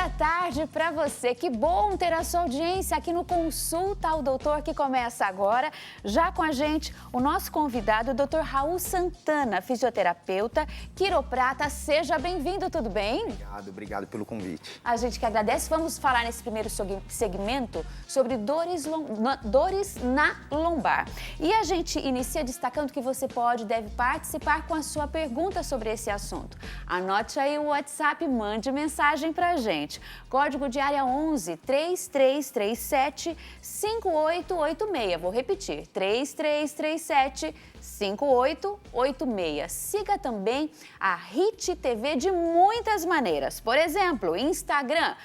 da tarde para você. Que bom ter a sua audiência aqui no Consulta ao Doutor, que começa agora. Já com a gente, o nosso convidado, o Dr. Raul Santana, fisioterapeuta, quiroprata. Seja bem-vindo, tudo bem? Obrigado pelo convite. A gente que agradece. Vamos falar nesse primeiro segmento sobre dores na lombar. E a gente inicia destacando que você deve participar com a sua pergunta sobre esse assunto. Anote aí o WhatsApp, mande mensagem pra gente. Código de área 11 3337 5886. Vou repetir, 3337 5886. Siga também a HIT TV de muitas maneiras. Por exemplo, Instagram,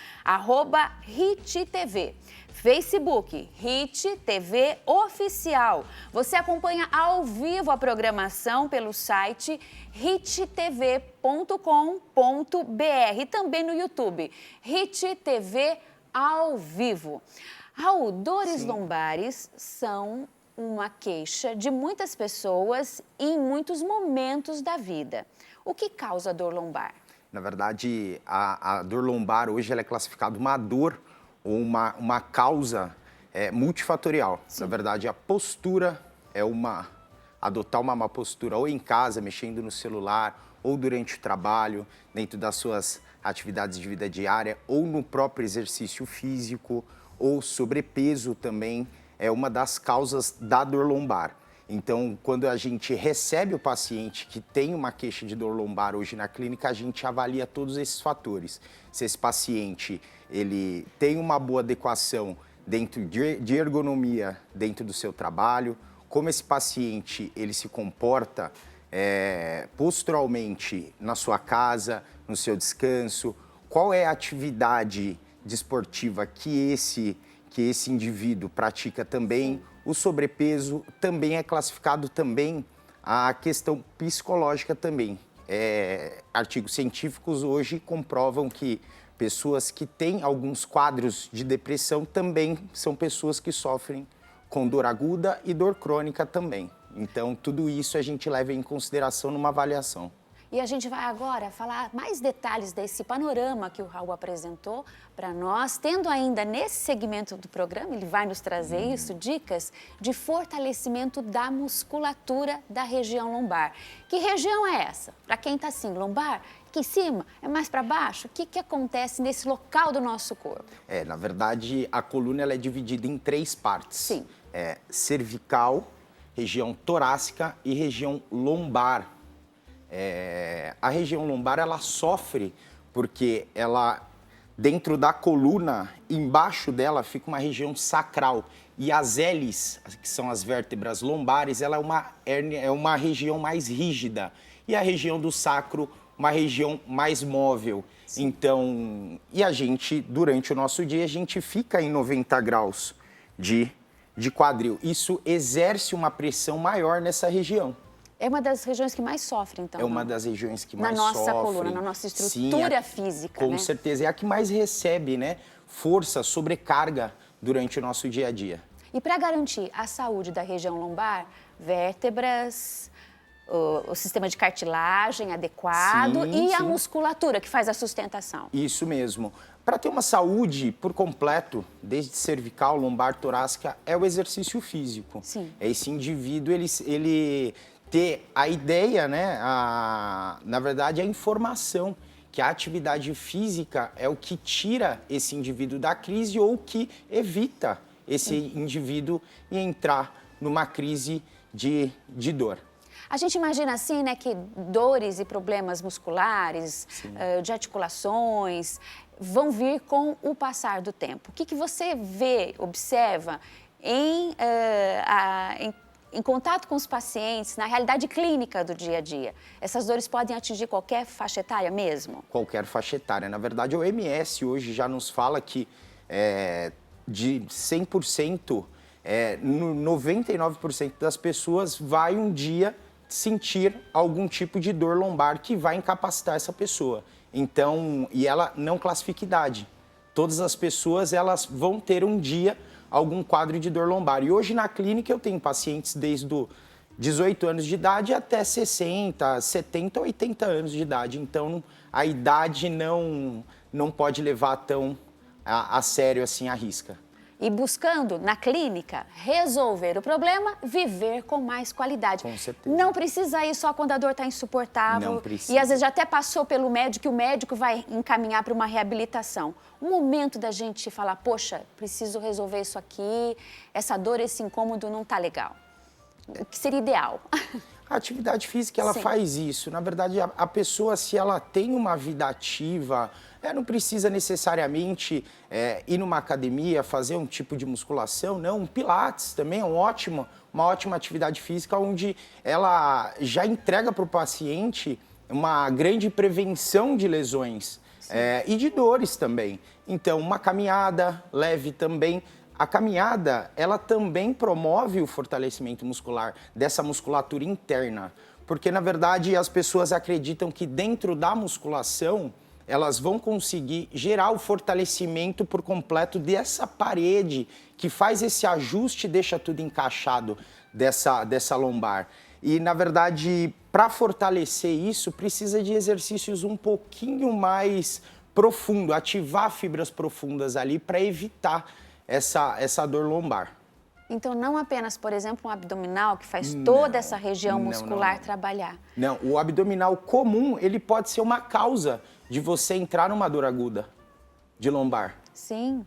@HITTV. Facebook, HIT TV Oficial. Você acompanha ao vivo a programação pelo site hittv.com.br e também no YouTube, HIT TV ao vivo. Raul, dores lombares são uma queixa de muitas pessoas em muitos momentos da vida. O que causa dor lombar? Na verdade, a dor lombar hoje ela é classificada uma dor ou uma causa multifatorial. Sim. Na verdade, a postura é adotar uma má postura ou em casa, mexendo no celular, ou durante o trabalho, dentro das suas atividades de vida diária, ou no próprio exercício físico, ou sobrepeso também é uma das causas da dor lombar. Então, quando a gente recebe o paciente que tem uma queixa de dor lombar hoje na clínica, a gente avalia todos esses fatores. Se esse paciente ele tem uma boa adequação dentro de ergonomia dentro do seu trabalho, como esse paciente ele se comporta posturalmente na sua casa, no seu descanso, qual é a atividade desportiva que esse indivíduo pratica também. O sobrepeso também é classificado também a questão psicológica também. Artigos científicos hoje comprovam que pessoas que têm alguns quadros de depressão também são pessoas que sofrem com dor aguda e dor crônica também. Então, tudo isso a gente leva em consideração numa avaliação. E a gente vai agora falar mais detalhes desse panorama que o Raul apresentou para nós, tendo ainda nesse segmento do programa, ele vai nos trazer isso, dicas de fortalecimento da musculatura da região lombar. Que região é essa? Para quem está assim, lombar, aqui em cima, é mais para baixo? O que acontece nesse local do nosso corpo? Na verdade, a coluna ela é dividida em 3 partes. Sim. Cervical, região torácica e região lombar. A região lombar ela sofre porque ela, dentro da coluna, embaixo dela fica uma região sacral. E as hélices, que são as vértebras lombares, ela é uma região mais rígida. E a região do sacro, uma região mais móvel. Sim. Então, e a gente, durante o nosso dia, a gente fica em 90 graus de quadril. Isso exerce uma pressão maior nessa região. É uma das regiões que mais sofre, então. É uma das regiões que mais sofre. Na nossa coluna, na nossa estrutura física, com certeza. É a que mais recebe, força, sobrecarga durante o nosso dia a dia. E para garantir a saúde da região lombar, vértebras, o sistema de cartilagem adequado a musculatura que faz a sustentação. Isso mesmo. Para ter uma saúde por completo, desde cervical, lombar, torácica, é o exercício físico. Sim. Esse indivíduo, ele ter a ideia, na verdade, a informação que a atividade física é o que tira esse indivíduo da crise ou que evita esse indivíduo entrar numa crise de dor. A gente imagina assim, que dores e problemas musculares, de articulações, vão vir com o passar do tempo. O que você vê, observa em contato com os pacientes, na realidade clínica do dia a dia? Essas dores podem atingir qualquer faixa etária mesmo? Qualquer faixa etária. Na verdade, a OMS hoje já nos fala que de 100%, 99% das pessoas vai um dia sentir algum tipo de dor lombar que vai incapacitar essa pessoa. Então, e ela não classifica idade. Todas as pessoas, elas vão ter um dia algum quadro de dor lombar. E hoje na clínica eu tenho pacientes desde os 18 anos de idade até 60, 70, 80 anos de idade. Então, a idade não não pode levar tão a sério assim a risca. E buscando, na clínica, resolver o problema, viver com mais qualidade. Com certeza. Não precisa ir só quando a dor está insuportável. Não precisa. E às vezes já até passou pelo médico e o médico vai encaminhar para uma reabilitação. O momento da gente falar, poxa, preciso resolver isso aqui, essa dor, esse incômodo não está legal. O que seria ideal? A atividade física, ela Sim. faz isso. Na verdade, a pessoa, se ela tem uma vida ativa, não precisa necessariamente ir numa academia, fazer um tipo de musculação, não. Um pilates também é uma ótima atividade física, onde ela já entrega para o paciente uma grande prevenção de lesões e de dores também. Então, uma caminhada leve também. A caminhada, ela também promove o fortalecimento muscular dessa musculatura interna, porque, na verdade, as pessoas acreditam que dentro da musculação, elas vão conseguir gerar o fortalecimento por completo dessa parede, que faz esse ajuste e deixa tudo encaixado dessa lombar. E, na verdade, para fortalecer isso, precisa de exercícios um pouquinho mais profundo, ativar fibras profundas ali para evitar essa dor lombar. Então, não apenas, por exemplo, um abdominal que faz toda essa região muscular trabalhar. Não, o abdominal comum, ele pode ser uma causa de você entrar numa dor aguda de lombar. Sim.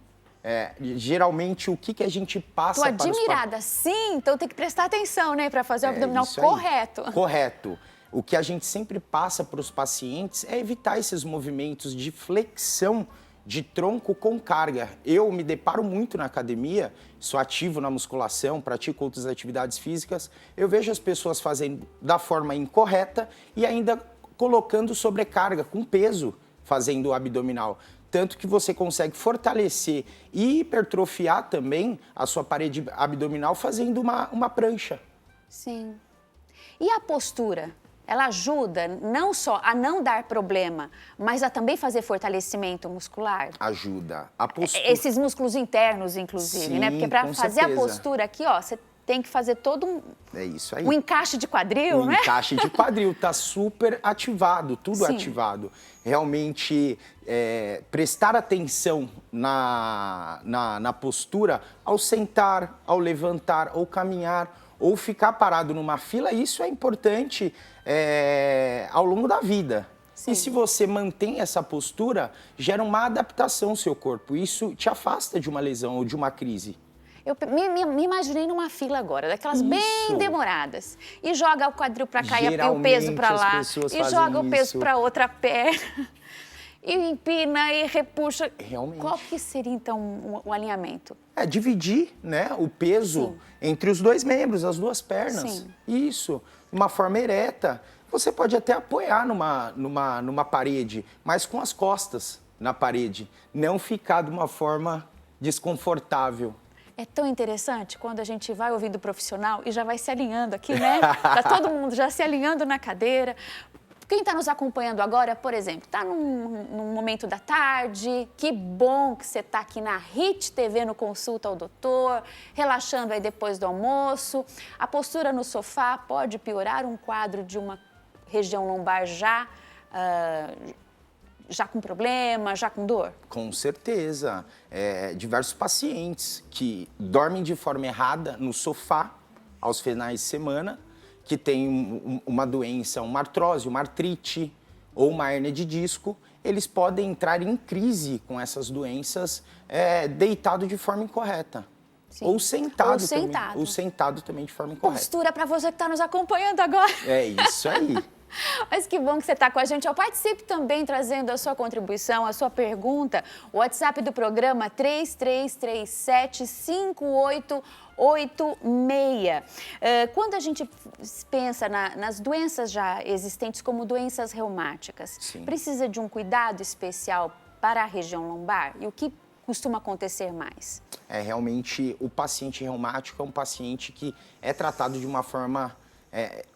Geralmente, o que a gente passa para Tô admirada, sim, então tem que prestar atenção, né, para fazer o abdominal isso aí. correto. Correto. O que a gente sempre passa para os pacientes é evitar esses movimentos de flexão de tronco com carga. Eu me deparo muito na academia, sou ativo na musculação, pratico outras atividades físicas, eu vejo as pessoas fazendo da forma incorreta e ainda colocando sobrecarga, com peso, fazendo o abdominal. Tanto que você consegue fortalecer e hipertrofiar também a sua parede abdominal fazendo uma prancha. Sim. E a postura? Ela ajuda não só a não dar problema, mas a também fazer fortalecimento muscular? Ajuda. A postura... Esses músculos internos, inclusive, Sim, né? Porque para com fazer certeza. a postura aqui, ó, você tem que fazer todo É isso aí. um encaixe de quadril, né? O encaixe de quadril está super ativado, tudo Sim. ativado. Realmente, prestar atenção na postura ao sentar, ao levantar, ou caminhar, ou ficar parado numa fila, isso é importante ao longo da vida. Sim. E se você mantém essa postura, gera uma adaptação ao seu corpo. Isso te afasta de uma lesão ou de uma crise. Eu me imaginei numa fila agora, daquelas bem demoradas. E joga o quadril para cá e o peso para lá. E joga o peso para outra perna. E empina e repuxa. Realmente. Qual que seria, então, o alinhamento? Dividir, né, o peso entre os dois membros, as duas pernas. Sim. Isso, de uma forma ereta. Você pode até apoiar numa parede, mas com as costas na parede. Não ficar de uma forma desconfortável. É tão interessante quando a gente vai ouvindo o profissional e já vai se alinhando aqui, né? Tá todo mundo já se alinhando na cadeira. Quem está nos acompanhando agora, por exemplo, está num momento da tarde, que bom que você está aqui na HIT TV no Consulta ao Doutor, relaxando aí depois do almoço. A postura no sofá pode piorar um quadro de uma região lombar já com problema, já com dor? Com certeza. Diversos pacientes que dormem de forma errada no sofá aos finais de semana, que tem uma doença, uma artrose, uma artrite ou uma hérnia de disco, eles podem entrar em crise com essas doenças deitado de forma incorreta. Sim. Ou sentado. Ou sentado. Também. Ou sentado também de forma incorreta. Postura para você que está nos acompanhando agora. É isso aí. Mas que bom que você está com a gente. Participe também trazendo a sua contribuição, a sua pergunta. O WhatsApp do programa 3337-5886. Quando a gente pensa nas doenças já existentes como doenças reumáticas, Sim. precisa de um cuidado especial para a região lombar? E o que costuma acontecer mais? Realmente, o paciente reumático é um paciente que é tratado de uma forma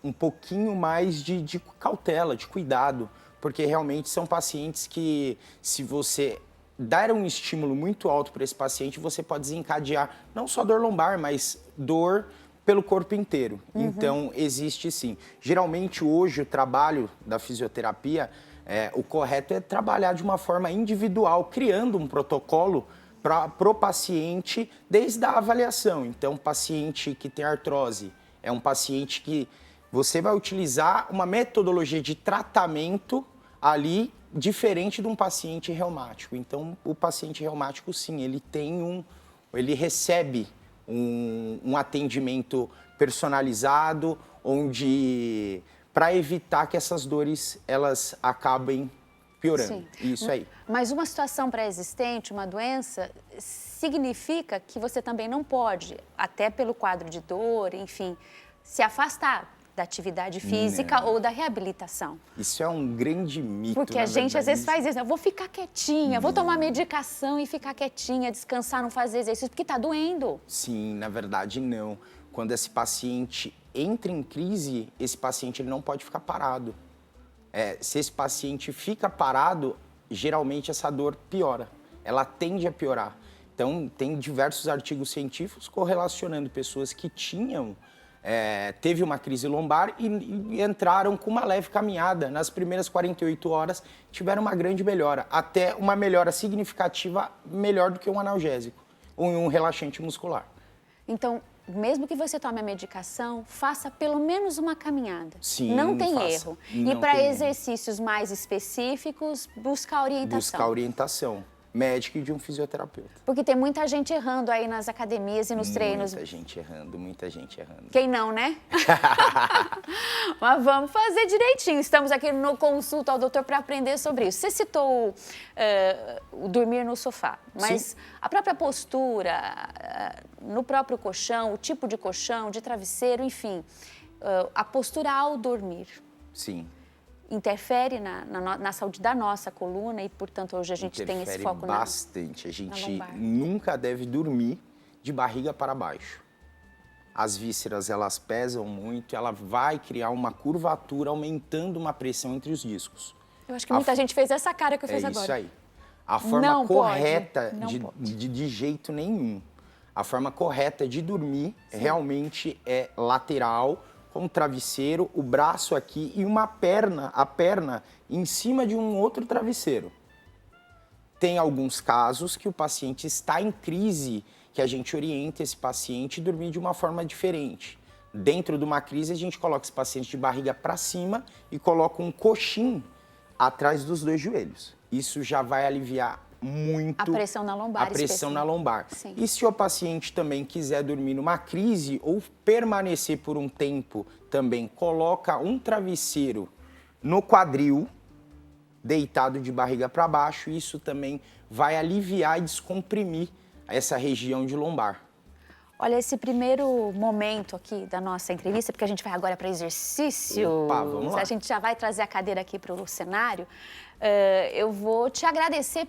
um pouquinho mais de cautela, de cuidado, porque realmente são pacientes que, se você dar um estímulo muito alto para esse paciente, você pode desencadear não só dor lombar, mas dor pelo corpo inteiro. Então, existe sim. Geralmente, hoje, o trabalho da fisioterapia O correto é trabalhar de uma forma individual, criando um protocolo para o paciente desde a avaliação. Então, o paciente que tem artrose é um paciente que você vai utilizar uma metodologia de tratamento ali diferente de um paciente reumático. Então, o paciente reumático, sim, ele recebe um atendimento personalizado, onde para evitar que essas dores elas acabem piorando. Sim. Isso aí. Mas uma situação pré-existente, uma doença, significa que você também não pode, até pelo quadro de dor, enfim, se afastar da atividade física ou da reabilitação. Isso é um grande mito. Porque a gente às vezes faz isso, eu vou ficar quietinha, vou tomar medicação e ficar quietinha, descansar, não fazer exercício, porque está doendo. Sim, na verdade não. Quando esse paciente entra em crise, esse paciente ele não pode ficar parado. Se esse paciente fica parado, geralmente essa dor piora, ela tende a piorar. Então, tem diversos artigos científicos correlacionando pessoas que teve uma crise lombar e entraram com uma leve caminhada. Nas primeiras 48 horas, tiveram uma grande melhora, até uma melhora significativa, melhor do que um analgésico ou um relaxante muscular. Então, mesmo que você tome a medicação, faça pelo menos uma caminhada. Sim, não tem faça. erro. Não e para tem exercícios mais específicos, buscar orientação. Buscar orientação médica e de um fisioterapeuta. Porque tem muita gente errando aí nas academias e nos treinos. Muita gente errando. Quem não, né? Mas vamos fazer direitinho. Estamos aqui no Consulta ao Doutor para aprender sobre isso. Você citou o dormir no sofá, mas Sim. a própria postura, no próprio colchão, o tipo de colchão, de travesseiro, enfim, a postura ao dormir. Sim. Interfere na saúde da nossa coluna e, portanto, hoje a gente tem esse foco bastante. A gente lombar. nunca deve dormir de barriga para baixo. As vísceras, elas pesam muito, ela vai criar uma curvatura, aumentando uma pressão entre os discos. Eu acho que muita gente fez essa cara que eu fiz agora. É isso aí. A forma Não correta, pode. de jeito nenhum. A forma correta de dormir realmente é lateral, com o travesseiro, o braço aqui e a perna em cima de um outro travesseiro. Tem alguns casos que o paciente está em crise, que a gente orienta esse paciente a dormir de uma forma diferente. Dentro de uma crise, a gente coloca esse paciente de barriga para cima e coloca um coxim atrás dos dois joelhos. Isso já vai aliviar muito a pressão na lombar. Sim. E se o paciente também quiser dormir numa crise ou permanecer por um tempo, também coloca um travesseiro no quadril, deitado de barriga para baixo. Isso também vai aliviar e descomprimir essa região de lombar. Olha, esse primeiro momento aqui da nossa entrevista, porque a gente vai agora para exercício. Opa, vamos lá. A gente já vai trazer a cadeira aqui para o cenário. Eu vou te agradecer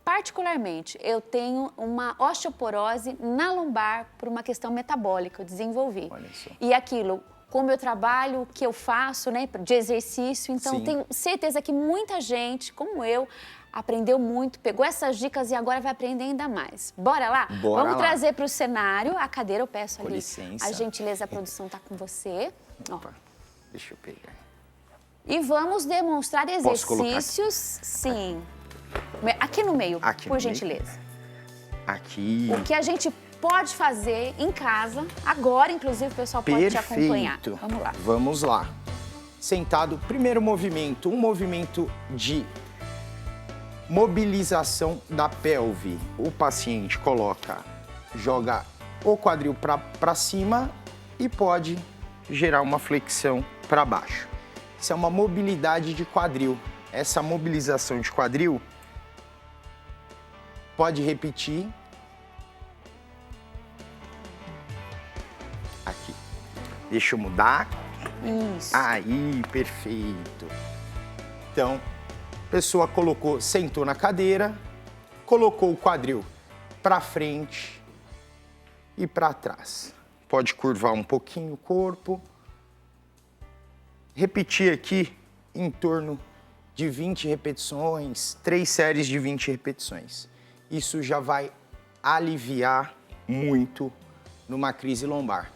particularmente. Eu tenho uma osteoporose na lombar por uma questão metabólica, eu desenvolvi. Olha só. E aquilo, como eu trabalho, o que eu faço, né, de exercício, então Sim. tenho certeza que muita gente, como eu, aprendeu muito, pegou essas dicas e agora vai aprender ainda mais. Bora lá? Bora Vamos lá. trazer para o cenário a cadeira, eu peço Com ali. licença. A gentileza, a produção está com você. Ó. Opa, deixa eu pegar. E vamos demonstrar Posso colocar exercícios, sim. Aqui no meio, Aqui por no meio? gentileza. Aqui. O que a gente pode fazer em casa, agora, inclusive, o pessoal pode te acompanhar. Vamos lá. Vamos lá. Sentado, primeiro movimento, um movimento de mobilização da pelve. O paciente joga o quadril para cima e pode gerar uma flexão para baixo. Isso é uma mobilidade de quadril. Essa mobilização de quadril pode repetir aqui. Deixa eu mudar. Isso. Aí, perfeito. Então, a pessoa sentou na cadeira, colocou o quadril para frente e para trás. Pode curvar um pouquinho o corpo. Repetir aqui em torno de 20 repetições, 3 séries de 20 repetições. Isso já vai aliviar muito numa crise lombar.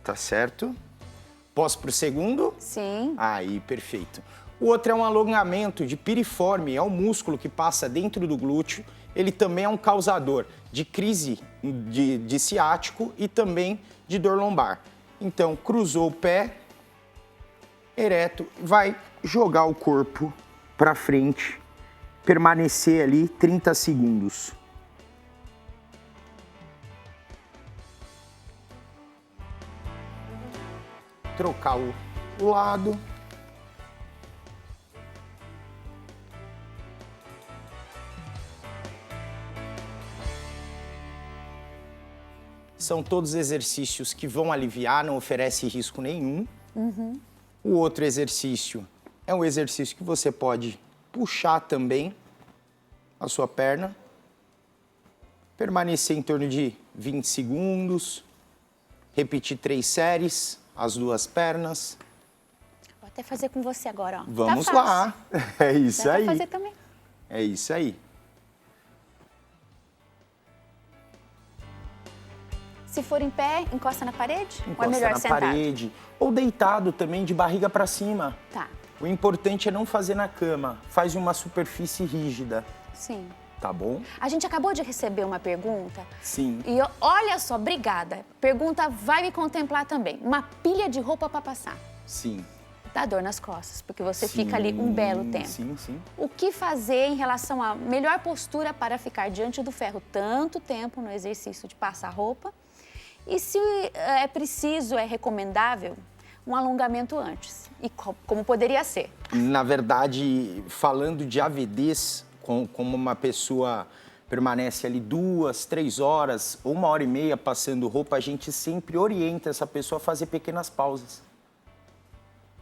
Tá certo? Posso pro segundo? Sim. Aí, perfeito. O outro é um alongamento de piriforme, é um músculo que passa dentro do glúteo. Ele também é um causador de crise de ciático e também de dor lombar. Então, cruzou o pé, ereto, vai jogar o corpo para frente, permanecer ali 30 segundos. Trocar o lado. São todos exercícios que vão aliviar, não oferece risco nenhum. O outro exercício é um exercício que você pode puxar também a sua perna, permanecer em torno de 20 segundos, repetir 3 séries, as duas pernas. Vou até fazer com você agora, ó. Vamos tá lá, é isso Dá aí. pra fazer também. É isso aí. Se for em pé, encosta na parede? Ou é Encosta melhor na sentado? parede, ou deitado também, de barriga para cima. Tá, O importante é não fazer na cama, faz em uma superfície rígida, sim. tá bom? A gente acabou de receber uma pergunta. Sim. E olha só, obrigada. Pergunta vai me contemplar também. Uma pilha de roupa para passar. Sim. Dá dor nas costas, porque você fica ali um belo tempo. Sim, sim. O que fazer em relação à melhor postura para ficar diante do ferro tanto tempo no exercício de passar roupa? E se é preciso, é recomendável, um alongamento antes? E como poderia ser? Na verdade, falando de AVDs, como uma pessoa permanece ali 2, 3 horas ou 1h30 passando roupa, a gente sempre orienta essa pessoa a fazer pequenas pausas.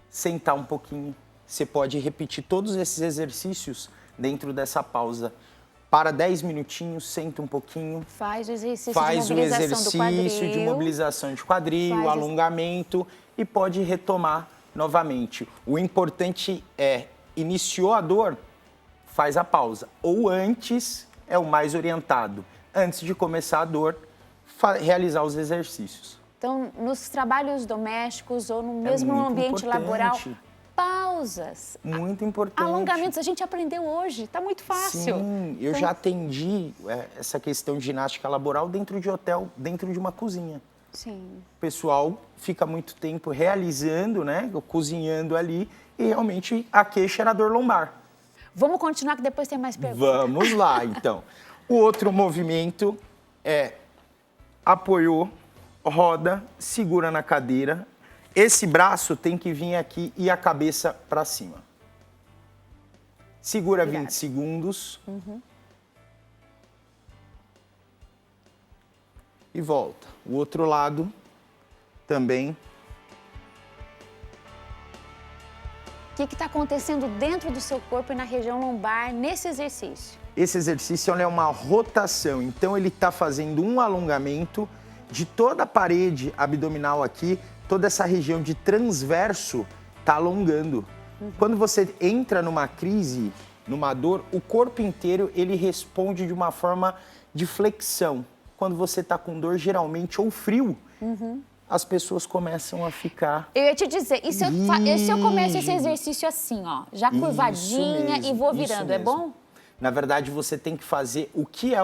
Sentar um pouquinho. Você pode repetir todos esses exercícios dentro dessa pausa. Para 10 minutinhos, senta um pouquinho. Faz o exercício Faz de o mobilização do exercício quadril. de mobilização de quadril, Faz alongamento e pode retomar novamente. O importante é, iniciou a dor, faz a pausa. Ou antes, é o mais orientado. Antes de começar a dor, realizar os exercícios. Então, nos trabalhos domésticos ou no mesmo muito ambiente laboral, importante. pausas. Muito importante. Alongamentos a gente aprendeu hoje, tá muito fácil. Sim, eu já atendi essa questão de ginástica laboral dentro de hotel, dentro de uma cozinha. Sim. O pessoal fica muito tempo realizando, né, cozinhando ali, e realmente a queixa era dor lombar. Vamos continuar que depois tem mais perguntas. Vamos lá, então. O outro movimento é apoiou, roda, segura na cadeira. Esse braço tem que vir aqui e a cabeça para cima. Segura 20 segundos. E volta. O outro lado também. O que está acontecendo dentro do seu corpo e na região lombar nesse exercício? Esse exercício é uma rotação, então ele está fazendo um alongamento de toda a parede abdominal aqui, toda essa região de transverso está alongando. Quando você entra numa crise, numa dor, o corpo inteiro ele responde de uma forma de flexão. Quando você está com dor, geralmente, ou frio, as pessoas começam a ficar... Eu ia te dizer, e se eu começo esse exercício assim, ó, já curvadinha mesmo, e vou isso virando, é mesmo. bom? Na verdade, você tem que fazer o que é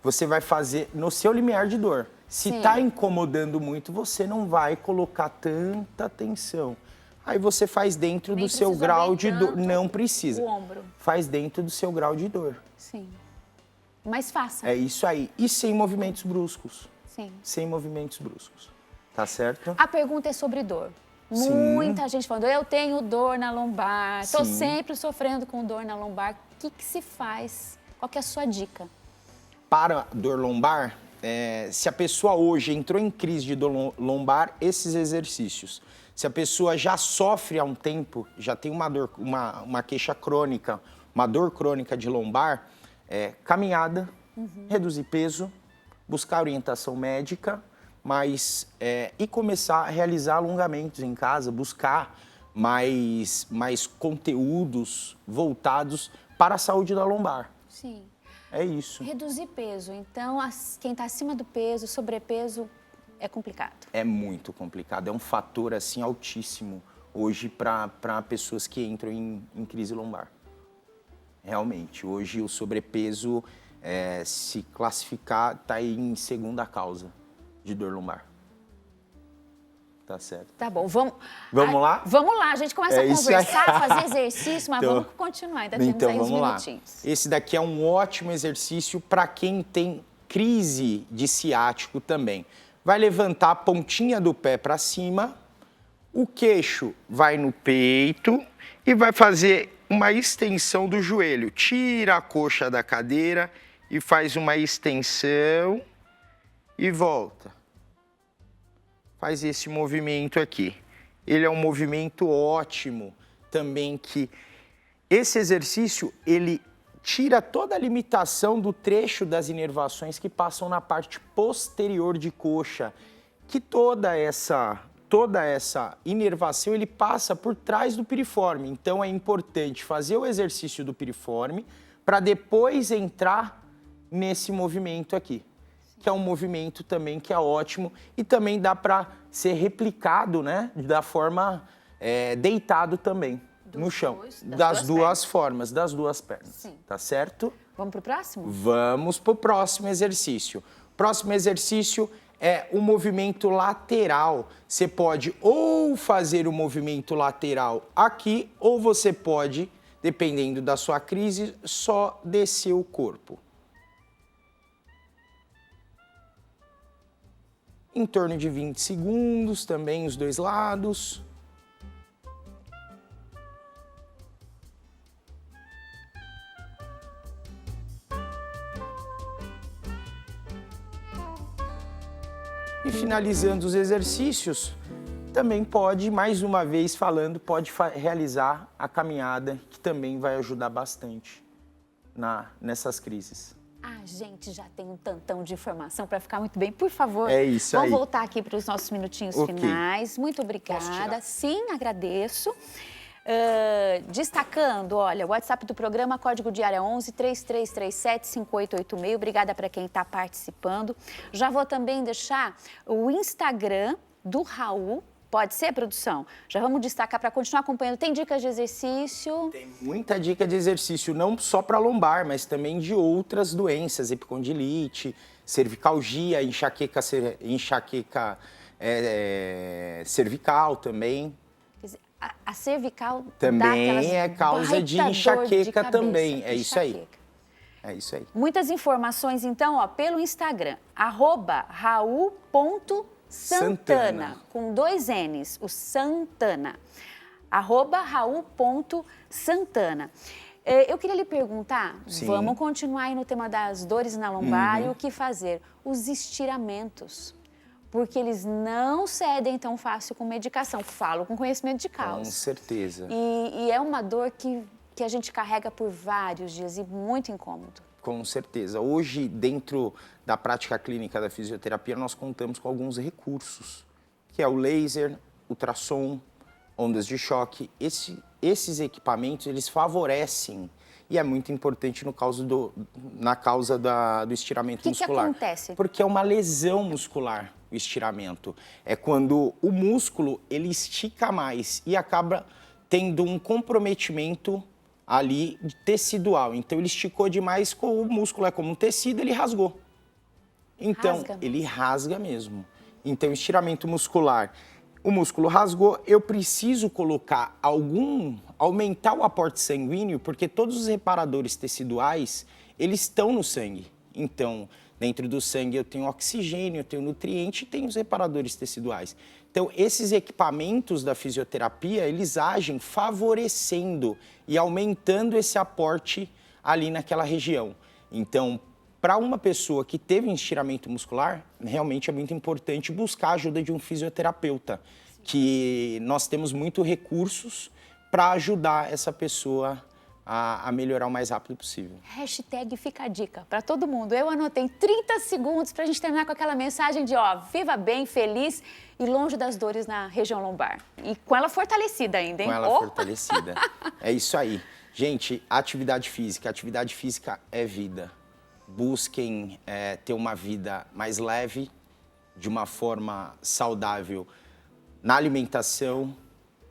você vai fazer no seu limiar de dor. Se Sim. está incomodando muito, você não vai colocar tanta atenção. Aí você faz dentro Nem do seu precisa grau abrir de dor. tanto Não precisa. o ombro. Faz dentro do seu grau de dor. Sim. Mas faça. É isso aí. E sem movimentos bruscos. Sim. Sem movimentos bruscos. Tá certo? A pergunta é sobre dor. Sim. Muita gente falando, eu tenho dor na lombar, estou Sim. sempre sofrendo com dor na lombar. O que se faz? Qual que é a sua dica? Para dor lombar, se a pessoa hoje entrou em crise de dor lombar, esses exercícios. Se a pessoa já sofre há um tempo, já tem uma queixa crônica, uma dor crônica de lombar, caminhada, reduzir peso, buscar orientação médica, e começar a realizar alongamentos em casa, buscar mais conteúdos voltados para a saúde da lombar. Sim. É isso. Reduzir peso. Então, quem está acima do peso, sobrepeso, é complicado. É muito complicado, é um fator assim altíssimo. hoje para pessoas que entram em crise lombar. Realmente, hoje o sobrepeso, se classificar, está em segunda causa de dor lombar. Tá certo. Tá bom, vamos lá? Vamos lá, a gente começa a conversar, fazer exercício, mas vamos continuar, ainda temos aí uns minutinhos. Esse daqui é um ótimo exercício para quem tem crise de ciático também. Vai levantar a pontinha do pé para cima, o queixo vai no peito e vai fazer uma extensão do joelho. Tira a coxa da cadeira e faz uma extensão e volta. Faz esse movimento aqui. Ele é um movimento ótimo também, que esse exercício, ele tira toda a limitação do trecho das inervações que passam na parte posterior de coxa, que toda essa inervação ele passa por trás do piriforme. Então é importante fazer o exercício do piriforme para depois entrar nesse movimento aqui, que é um movimento também que é ótimo e também dá para ser replicado, né, da forma deitado também no chão, das duas formas, das duas pernas. Sim. Tá certo? Vamos para o próximo? Vamos para o próximo exercício. Próximo exercício é o movimento lateral. Você pode ou fazer o movimento lateral aqui, ou você pode, dependendo da sua crise, só descer o corpo. Em torno de 20 segundos, também os dois lados. E finalizando os exercícios, também pode, mais uma vez falando, pode realizar a caminhada, que também vai ajudar bastante nessas crises. A gente já tem um tantão de informação para ficar muito bem. Por favor, é isso aí. Vamos voltar aqui para os nossos minutinhos finais. Muito obrigada. Sim, agradeço. Destacando, olha, o WhatsApp do programa, código de área 11 3337 5886. Obrigada para quem está participando. Já vou também deixar o Instagram do Raul. Pode ser, produção? Já vamos destacar para continuar acompanhando. Tem dicas de exercício? Tem muita dica de exercício, não só para lombar, mas também de outras doenças, epicondilite, cervicalgia, enxaqueca cervical também. Quer dizer, a cervical também é causa de enxaqueca também, é isso aí. É isso aí. Muitas informações, então, ó, pelo Instagram, @raul.santana, com 2 N's, o Santana, @raul.santana. Eu queria lhe perguntar, Sim. Vamos continuar aí no tema das dores na lombar e o que fazer? Os estiramentos, porque eles não cedem tão fácil com medicação, falo com conhecimento de causa. Com certeza. E é uma dor que a gente carrega por vários dias e muito incômodo. Com certeza. Hoje, dentro da prática clínica da fisioterapia, nós contamos com alguns recursos, que é o laser, ultrassom, ondas de choque. Esses equipamentos, eles favorecem, e é muito importante na causa do estiramento muscular. O que acontece? Porque é uma lesão muscular, o estiramento. É quando o músculo, ele estica mais e acaba tendo um comprometimento ali tecidual. Então, ele esticou demais, o músculo é como um tecido, ele rasgou. Então, ele rasga mesmo. Então, estiramento muscular, o músculo rasgou, eu preciso colocar aumentar o aporte sanguíneo, porque todos os reparadores teciduais, eles estão no sangue. Então, dentro do sangue eu tenho oxigênio, eu tenho nutriente e tenho os reparadores teciduais. Então, esses equipamentos da fisioterapia, eles agem favorecendo e aumentando esse aporte ali naquela região. Então, para uma pessoa que teve um estiramento muscular, realmente é muito importante buscar a ajuda de um fisioterapeuta, que nós temos muitos recursos para ajudar essa pessoa a melhorar o mais rápido possível. Hashtag fica a dica para todo mundo. Eu anotei 30 segundos para a gente terminar com aquela mensagem de, ó, viva bem, feliz e longe das dores na região lombar. E com ela fortalecida ainda, hein? Com ela fortalecida. É isso aí. Gente, atividade física é vida. Busquem ter uma vida mais leve, de uma forma saudável na alimentação,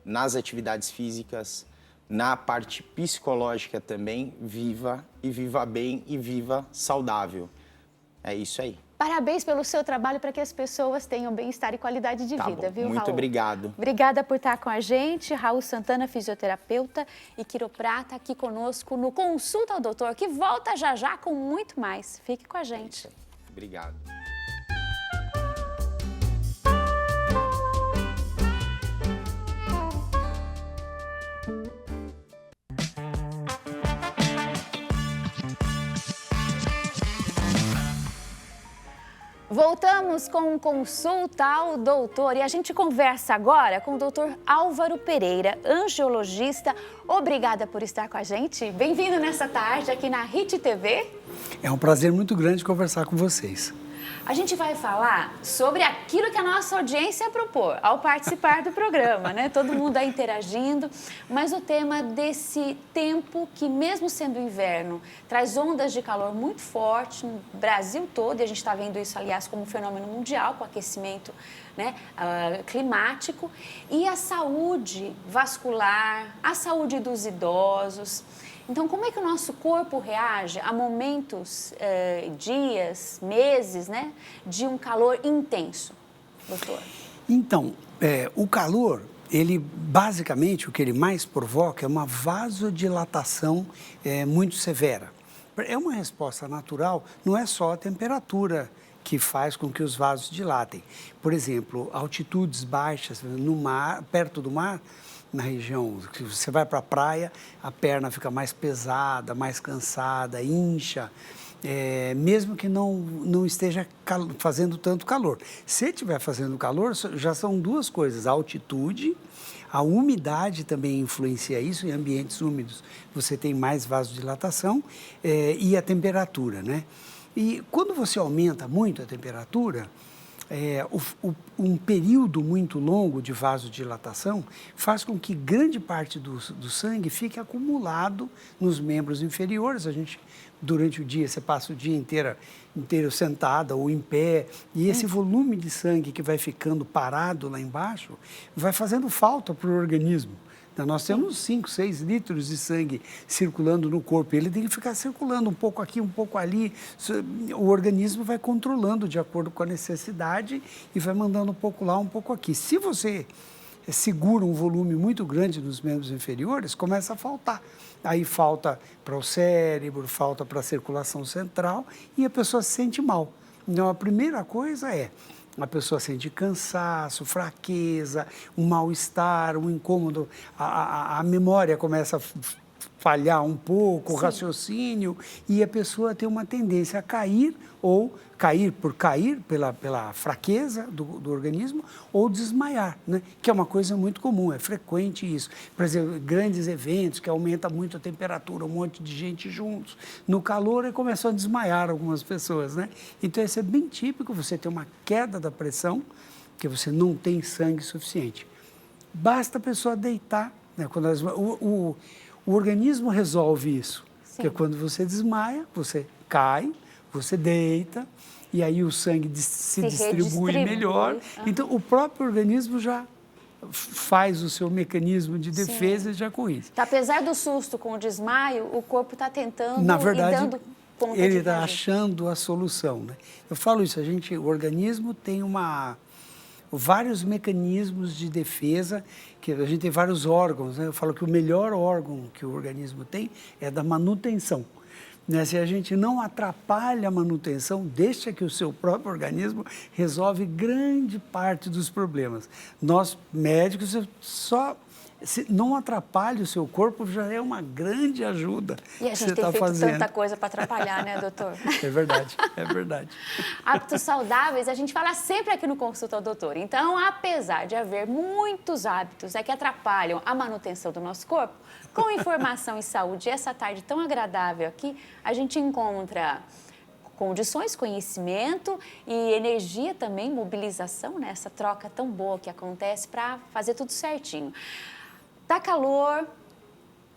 nas atividades físicas, na parte psicológica também, viva e viva bem e viva saudável. É isso aí. Parabéns pelo seu trabalho para que as pessoas tenham bem-estar e qualidade de vida, viu, Raul? Muito obrigado. Obrigada por estar com a gente. Raul Santana, fisioterapeuta e quiroprata, aqui conosco no Consulta ao Doutor, que volta já já com muito mais. Fique com a gente. Obrigado. Voltamos com Consulta ao Doutor e a gente conversa agora com o doutor Álvaro Pereira, angiologista. Obrigada por estar com a gente. Bem-vindo nessa tarde aqui na HIT TV. É um prazer muito grande conversar com vocês. A gente vai falar sobre aquilo que a nossa audiência propôs ao participar do programa, né? Todo mundo aí interagindo, mas o tema desse tempo que, mesmo sendo inverno, traz ondas de calor muito forte no Brasil todo, e a gente está vendo isso, aliás, como um fenômeno mundial, com o aquecimento, né, climático, e a saúde vascular, a saúde dos idosos. Então, como é que o nosso corpo reage a momentos, dias, meses, né, de um calor intenso, doutor? Então, o calor, ele basicamente, o que ele mais provoca é uma vasodilatação muito severa. É uma resposta natural, não é só a temperatura que faz com que os vasos dilatem. Por exemplo, altitudes baixas no mar, perto do mar, na região, que você vai para a praia, a perna fica mais pesada, mais cansada, incha, mesmo que não esteja fazendo tanto calor. Se estiver fazendo calor, já são duas coisas, a altitude, a umidade também influencia isso, em ambientes úmidos você tem mais vasodilatação, e a temperatura, né? E quando você aumenta muito a temperatura, um período muito longo de vasodilatação faz com que grande parte do sangue fique acumulado nos membros inferiores. A gente, durante o dia, você passa o dia inteiro sentada ou em pé, e esse volume de sangue que vai ficando parado lá embaixo vai fazendo falta para o organismo. Nós temos 5, 6 litros de sangue circulando no corpo. Ele tem que ficar circulando um pouco aqui, um pouco ali. O organismo vai controlando de acordo com a necessidade e vai mandando um pouco lá, um pouco aqui. Se você segura um volume muito grande nos membros inferiores, começa a faltar. Aí falta para o cérebro, falta para a circulação central e a pessoa se sente mal. Então, a primeira coisa a pessoa sente cansaço, fraqueza, um mal-estar, um incômodo, a memória começa a falhar um pouco, o raciocínio, e a pessoa tem uma tendência a cair, ou cair pela fraqueza do organismo, ou desmaiar, né? Que é uma coisa muito comum, é frequente isso. Por exemplo, grandes eventos que aumenta muito a temperatura, um monte de gente juntos. No calor, começou a desmaiar algumas pessoas, né? Então, isso é bem típico, você tem uma queda da pressão, que você não tem sangue suficiente. Basta a pessoa deitar, né? Quando o organismo resolve isso, que é quando você desmaia, você cai, você deita, e aí o sangue se distribui melhor. Então, o próprio organismo já faz o seu mecanismo de defesa já com isso. Apesar do susto com o desmaio, o corpo está tentando Na verdade, e dando conta ele está achando a solução, né? Eu falo isso, o organismo tem vários mecanismos de defesa, que a gente tem vários órgãos, né? Eu falo que o melhor órgão que o organismo tem é da manutenção. Né? Se a gente não atrapalha a manutenção, deixa que o seu próprio organismo resolve grande parte dos problemas. Nós, médicos, se não atrapalha o seu corpo, já é uma grande ajuda. E a gente tem feito tanta coisa para atrapalhar, né, doutor? É verdade, é verdade. Hábitos saudáveis, a gente fala sempre aqui no Consulta ao Doutor. Então, apesar de haver muitos hábitos que atrapalham a manutenção do nosso corpo, com informação e saúde, essa tarde tão agradável aqui, a gente encontra condições, conhecimento e energia também, mobilização, né? Essa troca tão boa que acontece para fazer tudo certinho. Tá calor,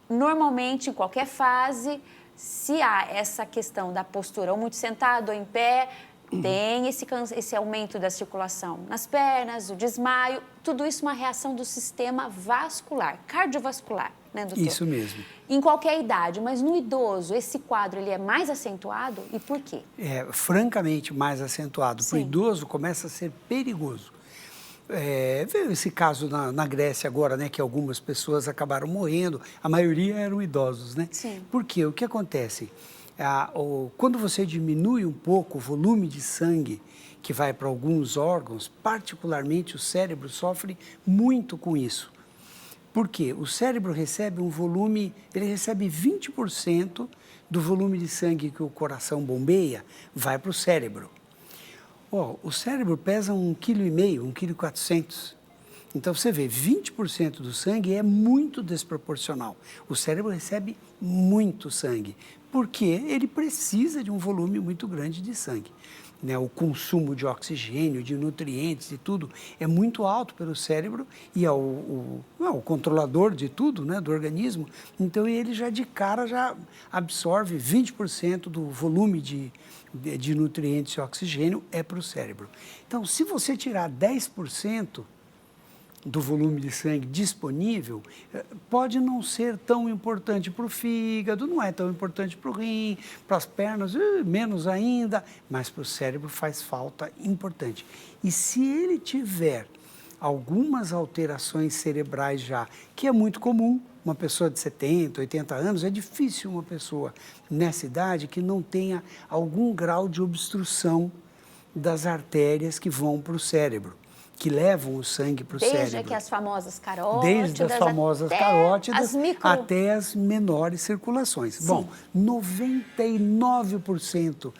normalmente em qualquer fase, se há essa questão da postura ou muito sentado ou em pé, tem esse aumento da circulação nas pernas, o desmaio, tudo isso uma reação do sistema vascular, cardiovascular, né, doutor? Isso mesmo. Em qualquer idade, mas no idoso, esse quadro ele é mais acentuado e por quê? É francamente mais acentuado. Para o Sim. idoso começa a ser perigoso. Veio esse caso na Grécia agora, né, que algumas pessoas acabaram morrendo, a maioria eram idosos, né? Sim. Por quê? O que acontece? Quando você diminui um pouco o volume de sangue que vai para alguns órgãos, particularmente o cérebro sofre muito com isso. Por quê? O cérebro recebe um volume, ele recebe 20% do volume de sangue que o coração bombeia, vai para o cérebro. O cérebro pesa 1,5 kg, 1,4 kg. Então, você vê, 20% do sangue é muito desproporcional. O cérebro recebe muito sangue, porque ele precisa de um volume muito grande de sangue. Né? O consumo de oxigênio, de nutrientes e tudo é muito alto pelo cérebro e é o controlador de tudo, né, do organismo. Então, ele já de cara já absorve 20% do volume de nutrientes e oxigênio é para o cérebro. Então, se você tirar 10% do volume de sangue disponível, pode não ser tão importante para o fígado, não é tão importante para o rim, para as pernas, menos ainda, mas para o cérebro faz falta importante. E se ele tiver algumas alterações cerebrais já, que é muito comum, uma pessoa de 70, 80 anos, é difícil uma pessoa nessa idade que não tenha algum grau de obstrução das artérias que vão para o cérebro, que levam o sangue para o cérebro. Desde que as famosas carótidas, desde as famosas até carótidas as até as menores circulações. Sim. Bom, 99%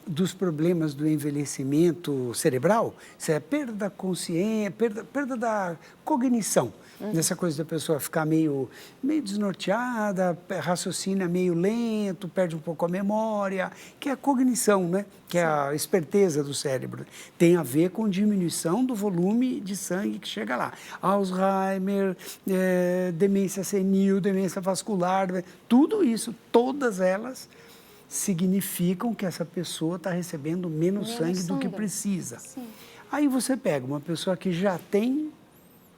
dos problemas do envelhecimento cerebral, isso é perda da consciência, perda da cognição. Dessa coisa da pessoa ficar meio desnorteada, raciocina meio lento, perde um pouco a memória, que é a cognição, né? Que é a esperteza do cérebro. Tem a ver com diminuição do volume de sangue que chega lá. Alzheimer, demência senil, demência vascular, tudo isso, todas elas significam que essa pessoa está recebendo menos sangue do que precisa. Sim. Aí você pega uma pessoa que já tem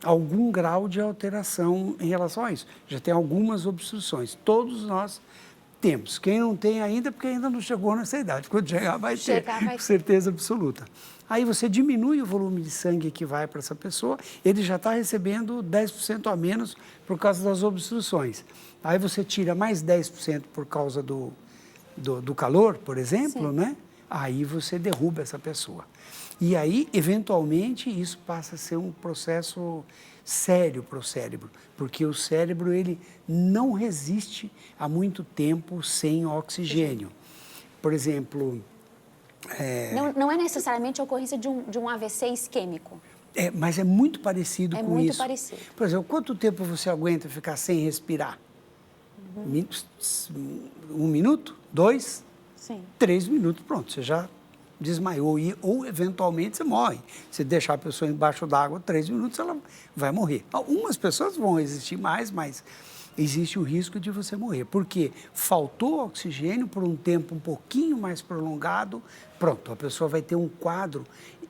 algum grau de alteração em relação a isso. Já tem algumas obstruções. Todos nós temos. Quem não tem ainda, porque ainda não chegou nessa idade. Quando chegar, vai ter, com certeza absoluta. Aí você diminui o volume de sangue que vai para essa pessoa, ele já está recebendo 10% a menos por causa das obstruções. Aí você tira mais 10% por causa do calor, por exemplo, né? Aí você derruba essa pessoa. E aí, eventualmente, isso passa a ser um processo sério para o cérebro, porque o cérebro ele não resiste a muito tempo sem oxigênio. Por exemplo... Não é necessariamente a ocorrência de um AVC isquêmico. Mas é muito parecido com isso. É muito parecido. Por exemplo, quanto tempo você aguenta ficar sem respirar? 1 minuto? 2? Sim. 3 minutos, pronto, você já desmaiou ou eventualmente você morre. Se deixar a pessoa embaixo d'água 3 minutos, ela vai morrer. Algumas pessoas vão resistir mais, mas existe o risco de você morrer. Porque faltou oxigênio por um tempo um pouquinho mais prolongado, pronto, a pessoa vai ter um quadro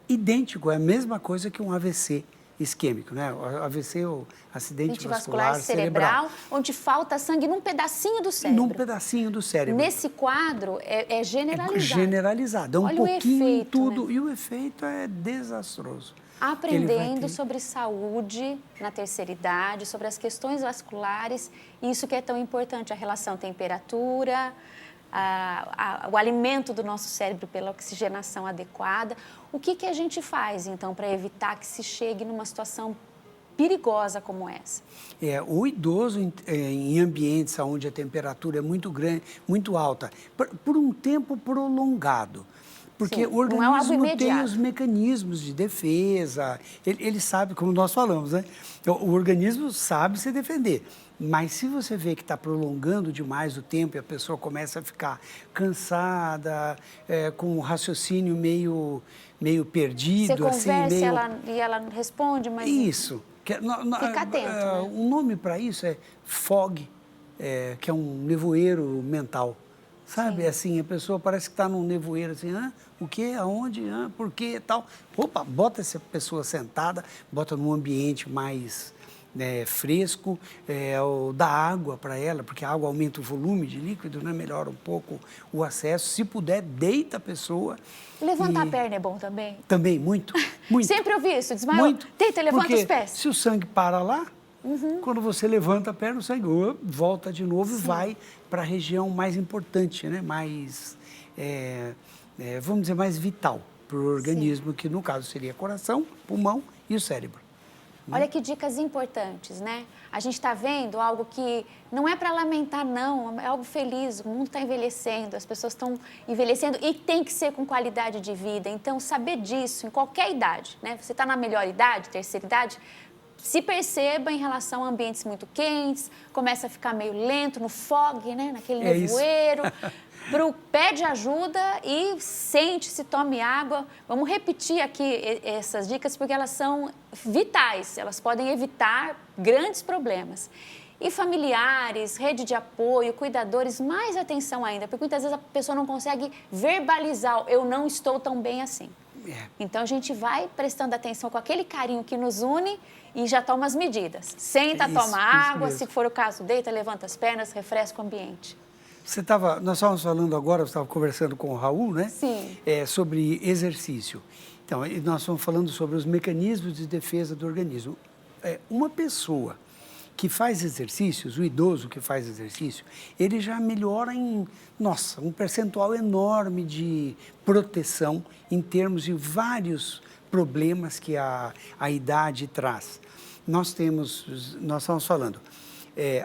idêntico, é a mesma coisa que um AVC isquêmico, né? O AVC, o acidente vascular cerebral, onde falta sangue num pedacinho do cérebro. Num pedacinho do cérebro. Nesse quadro é generalizado. Generalizado, é um Olha pouquinho o efeito, em tudo, né? E o efeito é desastroso. Aprendendo sobre saúde na terceira idade, sobre as questões vasculares, isso que é tão importante, a relação temperatura, o alimento do nosso cérebro pela oxigenação adequada. O que a gente faz, então, para evitar que se chegue numa situação perigosa como essa? O idoso em ambientes onde a temperatura é muito grande, muito alta, por um tempo prolongado. Porque Sim, o organismo não é tem os mecanismos de defesa, ele sabe, como nós falamos, né? O organismo sabe se defender. Mas se você vê que está prolongando demais o tempo e a pessoa começa a ficar cansada, com o raciocínio meio perdido, você conversa assim, e ela responde, mas... Isso. Fica atento, né? Um nome para isso é fog, que é um nevoeiro mental. sabe? Sim. Assim, a pessoa parece que está num nevoeiro, assim, o quê, aonde, por quê, tal. Opa, bota essa pessoa sentada, bota num ambiente mais fresco, ou dá água para ela, porque a água aumenta o volume de líquido, né? Melhora um pouco o acesso. Se puder, deita a pessoa. Levantar a perna é bom também? Também, muito, muito. Sempre ouvi isso, desmaiou, Muito. deita e levanta Porque os pés. se o sangue para lá, quando você levanta a perna, o sangue volta de novo e vai para a região mais importante, né? Mais, vamos dizer, mais vital para o organismo, que no caso seria coração, pulmão e o cérebro. Olha que dicas importantes, né? A gente está vendo algo que não é para lamentar, não, é algo feliz. O mundo está envelhecendo, as pessoas estão envelhecendo e tem que ser com qualidade de vida. Então, saber disso em qualquer idade, né? Você está na melhor idade, terceira idade, se perceba em relação a ambientes muito quentes, começa a ficar meio lento no fog, né? Naquele nevoeiro. Pede ajuda e sente-se, tome água. Vamos repetir aqui essas dicas porque elas são vitais, elas podem evitar grandes problemas. E familiares, rede de apoio, cuidadores, mais atenção ainda, porque muitas vezes a pessoa não consegue verbalizar, eu não estou tão bem assim. Então a gente vai prestando atenção com aquele carinho que nos une e já toma as medidas. Senta, toma água, se for o caso, deita, levanta as pernas, refresca o ambiente. Nós estávamos falando agora, você estava conversando com o Raul, né? Sim. Sobre exercício. Então, nós estamos falando sobre os mecanismos de defesa do organismo. Uma pessoa que faz exercícios, o idoso que faz exercício, ele já melhora um percentual enorme de proteção em termos de vários problemas que a idade traz. Nós estamos falando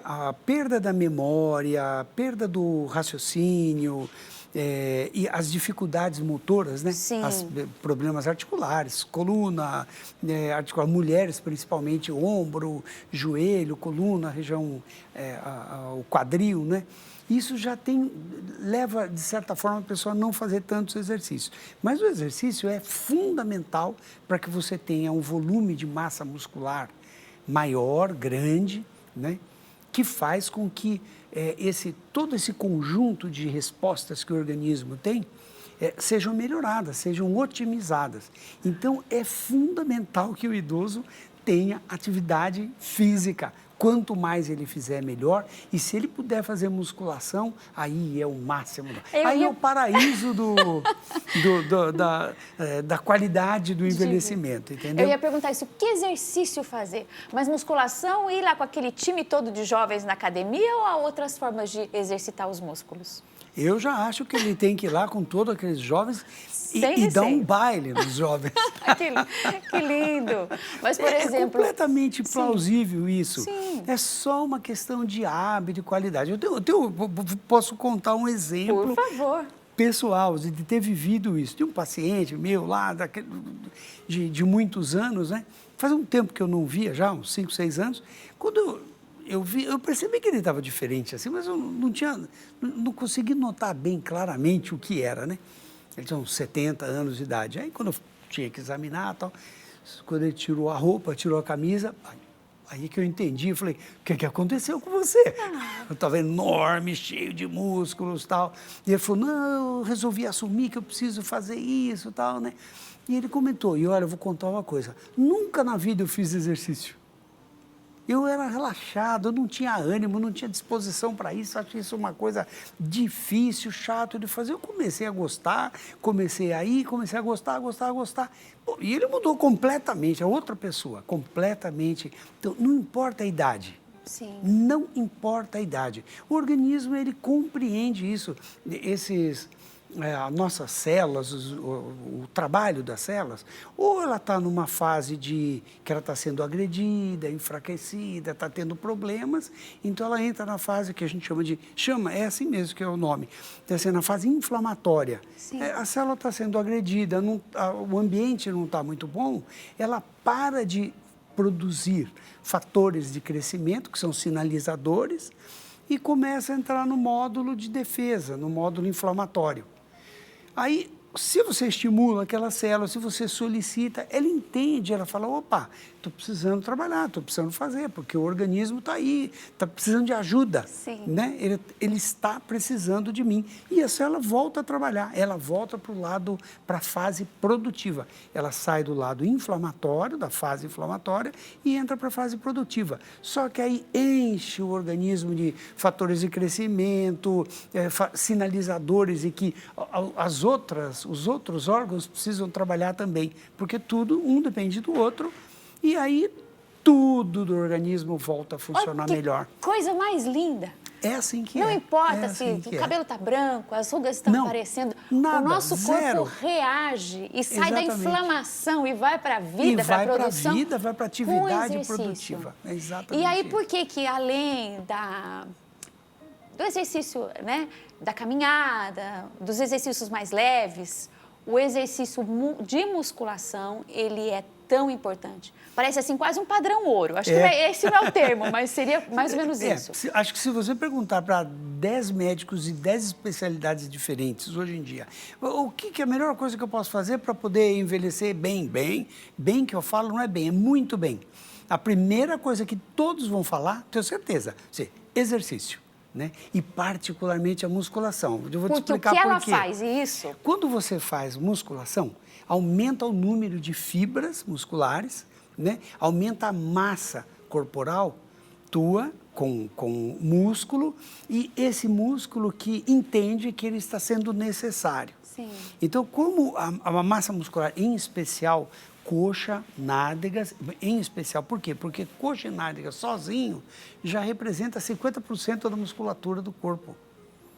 a perda da memória, a perda do raciocínio, e as dificuldades motoras, né? Sim. Problemas articulares, coluna, mulheres principalmente, ombro, joelho, coluna, região, o quadril, né? Isso já leva, de certa forma, a pessoa a não fazer tantos exercícios. Mas o exercício é fundamental para que você tenha um volume de massa muscular maior, grande, né? Que faz com que todo esse conjunto de respostas que o organismo tem sejam melhoradas, sejam otimizadas. Então, é fundamental que o idoso tenha atividade física. Quanto mais ele fizer, melhor. E se ele puder fazer musculação, aí é o máximo. Aí é o paraíso da qualidade do envelhecimento, entendeu? Eu ia perguntar isso, que exercício fazer? Mas musculação, ir lá com aquele time todo de jovens na academia ou há outras formas de exercitar os músculos? Eu já acho que ele tem que ir lá com todos aqueles jovens e dar um baile nos jovens. Que lindo! Mas, por exemplo... É completamente plausível isso. Sim. É só uma questão de hábito, de qualidade. Eu posso contar um exemplo... Por favor. Pessoal, de ter vivido isso. Tem um paciente meu lá, de muitos anos, né? Faz um tempo que eu não via, já uns 5, 6 anos. Quando eu percebi que ele estava diferente, assim, mas eu não consegui notar bem claramente o que era, né? Ele tinha uns 70 anos de idade. Aí, quando eu tinha que examinar, tal, quando ele tirou a roupa, tirou a camisa, aí que eu entendi, eu falei, o que aconteceu com você? Eu estava enorme, cheio de músculos, tal. E ele falou, não, eu resolvi assumir que eu preciso fazer isso, tal, né? E ele comentou, e olha, eu vou contar uma coisa, nunca na vida eu fiz exercício. Eu era relaxado, eu não tinha ânimo, não tinha disposição para isso, achei isso uma coisa difícil, chato de fazer. Eu comecei a gostar, comecei a gostar. Bom, e ele mudou completamente, é outra pessoa, completamente. Então, não importa a idade. Sim. Não importa a idade. O organismo, ele compreende isso, as nossas células, o trabalho das células, ou ela está numa fase que ela está sendo agredida, enfraquecida, está tendo problemas, então ela entra na fase que a gente é assim mesmo que é o nome, está sendo na fase inflamatória. A célula está sendo agredida, o ambiente não está muito bom, ela para de produzir fatores de crescimento, que são sinalizadores, e começa a entrar no módulo de defesa, no módulo inflamatório. Aí se você estimula aquela célula, se você solicita, ela entende, ela fala, opa, estou precisando trabalhar, estou precisando fazer, porque o organismo está aí, está precisando de ajuda. Sim. Né? Ele está precisando de mim. E a célula volta a trabalhar, ela volta para a fase produtiva. Ela sai do lado inflamatório, da fase inflamatória, e entra para a fase produtiva. Só que aí enche o organismo de fatores de crescimento, sinalizadores e que os outros órgãos precisam trabalhar também, porque tudo, um depende do outro, e aí tudo do organismo volta a funcionar melhor. Coisa mais linda. É assim que Não é. importa assim se o cabelo está branco, as rugas estão aparecendo, nada, o nosso zero. corpo reage e sai da Exatamente. inflamação e vai para a vida, para a produção. Vai para a vida, vai para a atividade com exercício. produtiva. É exatamente E aí, isso. por que além do exercício, né, da caminhada, dos exercícios mais leves, o exercício de musculação, ele é tão importante? Parece assim quase um padrão ouro. Acho que esse não é o termo, mas seria mais ou menos isso. Acho que se você perguntar para 10 médicos e 10 especialidades diferentes hoje em dia, o que é a melhor coisa que eu posso fazer para poder envelhecer bem que eu falo não é bem, é muito bem. A primeira coisa que todos vão falar, tenho certeza, exercício. Né? E particularmente a musculação. Eu vou te explicar por quê. Porque o que ela faz isso? Quando você faz musculação, aumenta o número de fibras musculares, né? Aumenta a massa corporal tua com músculo e esse músculo que entende que ele está sendo necessário. Sim. Então, como a massa muscular, em especial coxa, nádegas, em especial, por quê? Porque coxa e nádega sozinho já representa 50% da musculatura do corpo.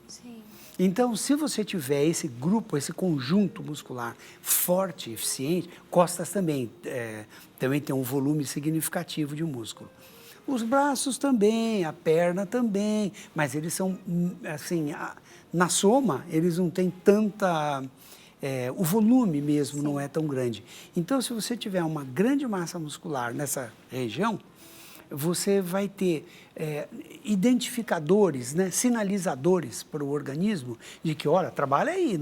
Sim. Então, se você tiver esse grupo, esse conjunto muscular forte, eficiente, costas também tem um volume significativo de músculo. Os braços também, a perna também, mas eles são, assim, na soma, eles não têm tanta... o volume mesmo não é tão grande. Então, se você tiver uma grande massa muscular nessa região, você vai ter identificadores, né, sinalizadores para o organismo de que, olha, trabalha aí.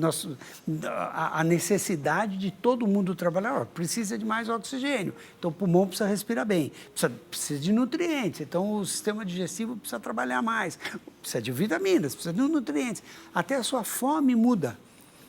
A necessidade de todo mundo trabalhar, precisa de mais oxigênio, então o pulmão precisa respirar bem, precisa de nutrientes, então o sistema digestivo precisa trabalhar mais, precisa de vitaminas, precisa de nutrientes. Até a sua fome muda.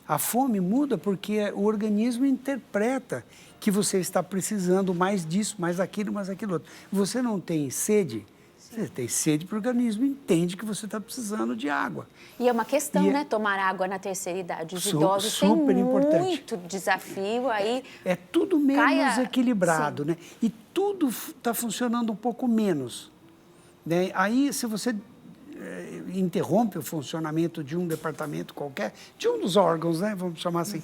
A fome muda porque o organismo interpreta que você está precisando mais disso, mais aquilo, mais aquilo outro. Você não tem sede, você tem sede porque o organismo entende que você está precisando de água. E é uma questão, né? Tomar água na terceira idade. Os idosos super têm importante. muito desafio aí. É tudo menos equilibrado, né? E tudo está funcionando um pouco menos. Né? Aí, se você interrompe o funcionamento de um departamento qualquer, de um dos órgãos, né? Vamos chamar assim.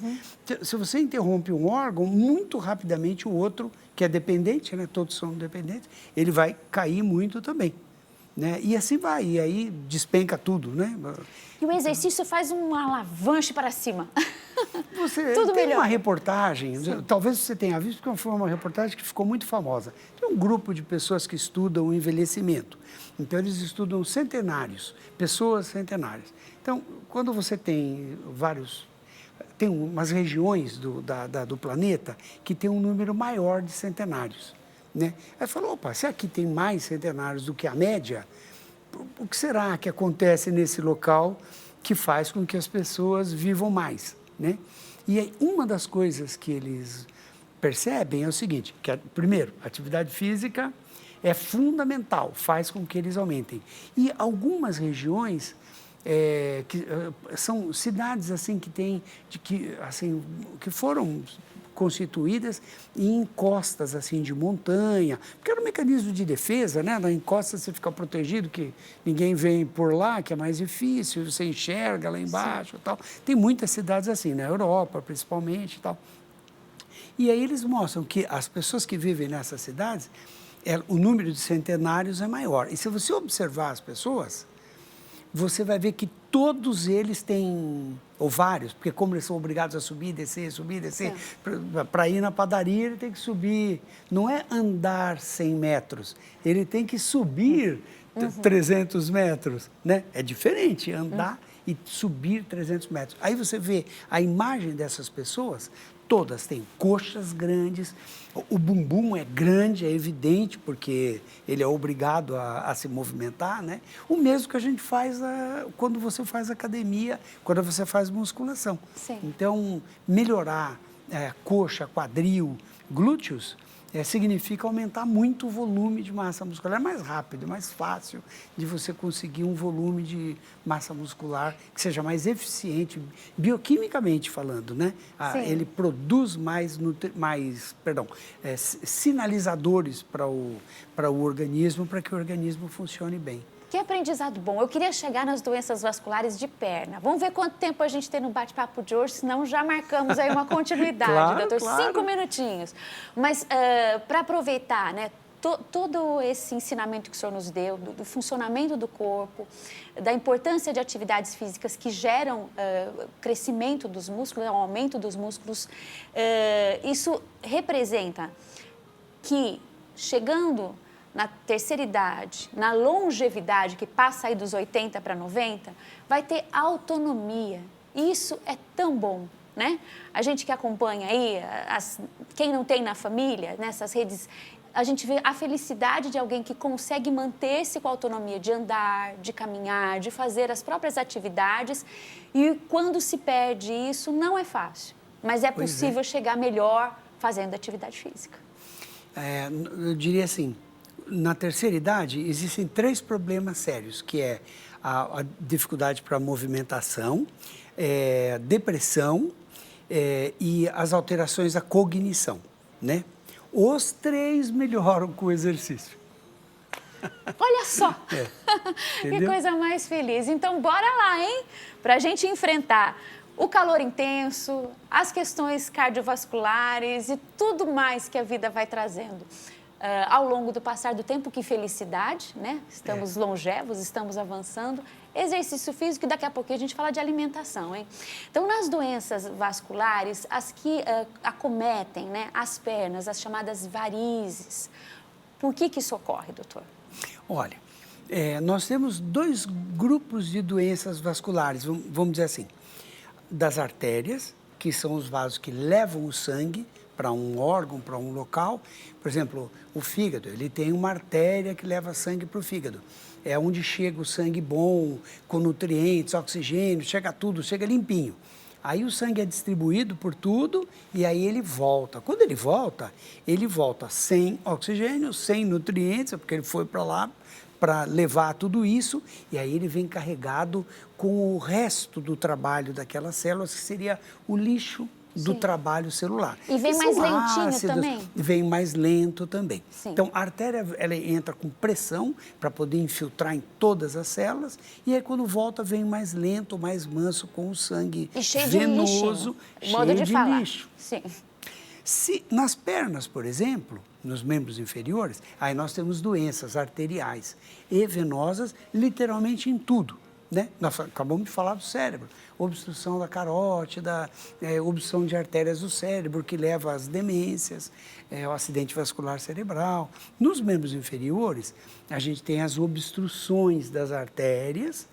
Se você interrompe um órgão, muito rapidamente o outro, que é dependente, né? Todos são dependentes, ele vai cair muito também. Né? E assim vai, e aí despenca tudo, né? E o exercício faz um alavanche para cima. Você tudo tem melhor. uma reportagem, talvez você tenha visto, porque foi uma reportagem que ficou muito famosa. Tem um grupo de pessoas que estudam o envelhecimento. Então, eles estudam centenários, pessoas centenárias. Então, quando você tem tem umas regiões do planeta que tem um número maior de centenários. Né? Aí falou, opa, se aqui tem mais centenários do que a média, o que será que acontece nesse local que faz com que as pessoas vivam mais? Né? E aí, uma das coisas que eles percebem é o seguinte, que primeiro, a atividade física é fundamental, faz com que eles aumentem. E algumas regiões, que são cidades assim, que foram constituídas em encostas assim, de montanha, porque era um mecanismo de defesa, né? Na encosta você fica protegido, que ninguém vem por lá, que é mais difícil, você enxerga lá embaixo e tal. Tem muitas cidades assim, na Europa principalmente e tal. E aí eles mostram que as pessoas que vivem nessas cidades, o número de centenários é maior. E se você observar as pessoas, você vai ver que todos eles têm, ou vários, porque como eles são obrigados a subir, descer, para ir na padaria ele tem que subir, não é andar 100 metros, ele tem que subir 300 metros, né? É diferente andar e subir 300 metros. Aí você vê a imagem dessas pessoas, todas têm coxas grandes, o bumbum é grande, é evidente, porque ele é obrigado a se movimentar, né? O mesmo que a gente faz quando você faz academia, quando você faz musculação. Sim. Então, melhorar coxa, quadril, glúteos, significa aumentar muito o volume de massa muscular. É mais rápido, mais fácil de você conseguir um volume de massa muscular que seja mais eficiente, bioquimicamente falando, né? Ele produz mais sinalizadores para o organismo, para que o organismo funcione bem. Que aprendizado bom. Eu queria chegar nas doenças vasculares de perna. Vamos ver quanto tempo a gente tem no bate-papo de hoje, senão já marcamos aí uma continuidade, Claro, doutor. claro. 5 minutinhos. Mas para aproveitar, né, todo esse ensinamento que o senhor nos deu, do funcionamento do corpo, da importância de atividades físicas que geram crescimento dos músculos, aumento dos músculos, isso representa que, chegando na terceira idade, na longevidade, que passa aí dos 80 para 90, vai ter autonomia. E isso é tão bom, né? A gente que acompanha aí, quem não tem na família, nessas redes, a gente vê a felicidade de alguém que consegue manter-se com a autonomia de andar, de caminhar, de fazer as próprias atividades. E quando se perde isso, não é fácil. Mas é possível chegar melhor fazendo atividade física. Eu diria assim, na terceira idade, existem 3 problemas sérios, que é a dificuldade para a movimentação, depressão e as alterações da cognição, né? Os 3 melhoram com o exercício. Olha só! Que coisa mais feliz. Então, bora lá, hein? Para a gente enfrentar o calor intenso, as questões cardiovasculares e tudo mais que a vida vai trazendo. Ao longo do passar do tempo, que felicidade, né? Estamos longevos, estamos avançando. Exercício físico e daqui a pouquinho a gente fala de alimentação, hein? Então, nas doenças vasculares, as que acometem, né, as pernas, as chamadas varizes, por que isso ocorre, doutor? Olha, nós temos 2 grupos de doenças vasculares, vamos dizer assim, das artérias, que são os vasos que levam o sangue para um órgão, para um local. Por exemplo, o fígado, ele tem uma artéria que leva sangue para o fígado. É onde chega o sangue bom, com nutrientes, oxigênio, chega tudo, chega limpinho. Aí o sangue é distribuído por tudo e aí ele volta. Quando ele volta sem oxigênio, sem nutrientes, porque ele foi para lá para levar tudo isso, e aí ele vem carregado com o resto do trabalho daquelas células, que seria o lixo do trabalho celular. E vem mais lentinho ácidos, também? Vem mais lento também. Sim. Então, a artéria, ela entra com pressão para poder infiltrar em todas as células, e aí quando volta, vem mais lento, mais manso, com o sangue e cheio venoso, de lixo. Modo de falar. Lixo. Sim. Nas pernas, por exemplo, nos membros inferiores, aí nós temos doenças arteriais e venosas, literalmente em tudo, né? Nós acabamos de falar do cérebro, obstrução da carótida, obstrução de artérias do cérebro, que leva às demências, o acidente vascular cerebral. Nos membros inferiores, a gente tem as obstruções das artérias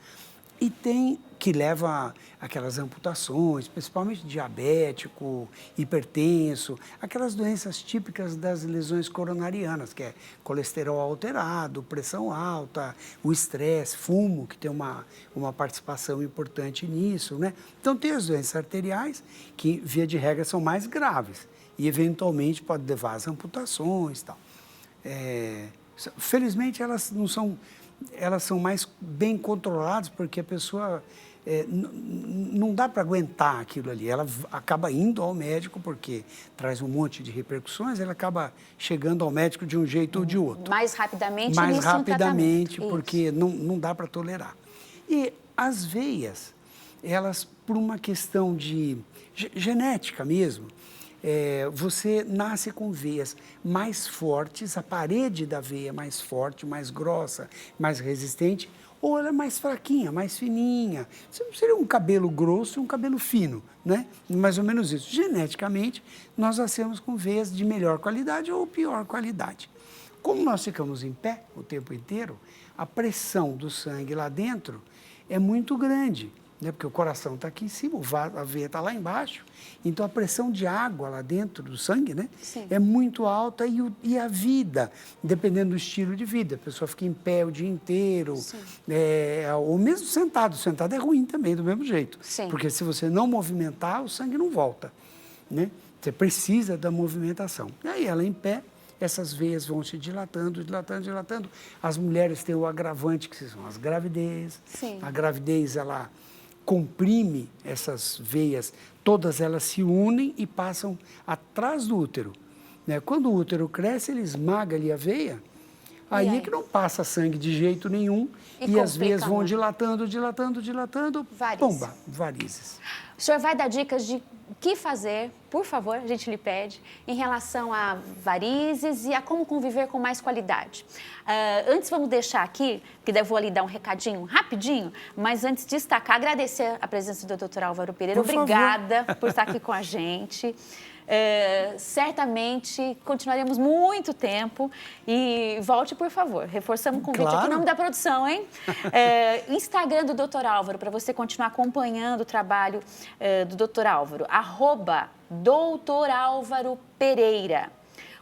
e tem que leva aquelas amputações, principalmente diabético, hipertenso, aquelas doenças típicas das lesões coronarianas, que é colesterol alterado, pressão alta, o estresse, fumo, que tem uma participação importante nisso, né? Então, tem as doenças arteriais, que, via de regra, são mais graves e, eventualmente, pode levar às amputações e tal. Felizmente, elas são mais bem controladas, porque a pessoa não dá para aguentar aquilo ali. Ela acaba indo ao médico, porque traz um monte de repercussões, ela acaba chegando ao médico de um jeito ou de outro. Mais rapidamente, mais rapidamente, um porque não dá para tolerar. E as veias, elas, por uma questão de genética mesmo, você nasce com veias mais fortes, a parede da veia é mais forte, mais grossa, mais resistente, ou ela é mais fraquinha, mais fininha. Seria um cabelo grosso e um cabelo fino, né? Mais ou menos isso. Geneticamente, nós nascemos com veias de melhor qualidade ou pior qualidade. Como nós ficamos em pé o tempo inteiro, a pressão do sangue lá dentro é muito grande. né? Porque o coração está aqui em cima, a veia está lá embaixo. Então, a pressão de água lá dentro do sangue, né? Sim. É muito alta e a vida, dependendo do estilo de vida. A pessoa fica em pé o dia inteiro, ou mesmo sentado. Sentado é ruim também, do mesmo jeito. Sim. Porque se você não movimentar, o sangue não volta, né? Você precisa da movimentação. E aí, ela em pé, essas veias vão se dilatando, dilatando, dilatando. As mulheres têm o agravante, que são as gravidez. Sim. A gravidez, ela comprime essas veias, todas elas se unem e passam atrás do útero, né? Quando o útero cresce, ele esmaga ali a veia, aí é que não passa sangue de jeito nenhum e as veias vão muito. dilatando, dilatando, dilatando, bomba, varizes. O senhor vai dar dicas de o que fazer, por favor, a gente lhe pede, em relação a varizes e a como conviver com mais qualidade. Antes, vamos deixar aqui, que eu vou ali dar um recadinho rapidinho, mas antes destacar, agradecer a presença do Dr. Álvaro Pereira. Obrigada por estar aqui com a gente. Certamente continuaremos muito tempo e volte, por favor. Reforçamos o convite aqui em nome da produção, hein? Instagram do Dr. Álvaro, para você continuar acompanhando o trabalho do Dr. Álvaro, @Dr. Álvaro Pereira.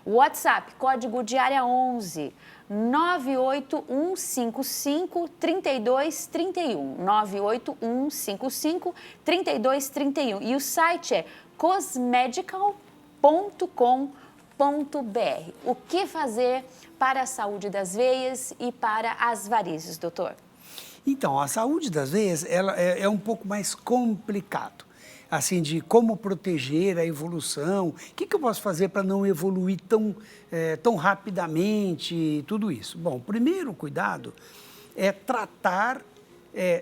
WhatsApp, código de área 11 98155-3231. 98155-3231. E o site é cosmedical.com.br. O que fazer para a saúde das veias e para as varizes, doutor? Então, a saúde das veias ela é um pouco mais complicado. Assim, de como proteger a evolução, o que eu posso fazer para não evoluir tão rapidamente, tudo isso. Bom, o primeiro cuidado é tratar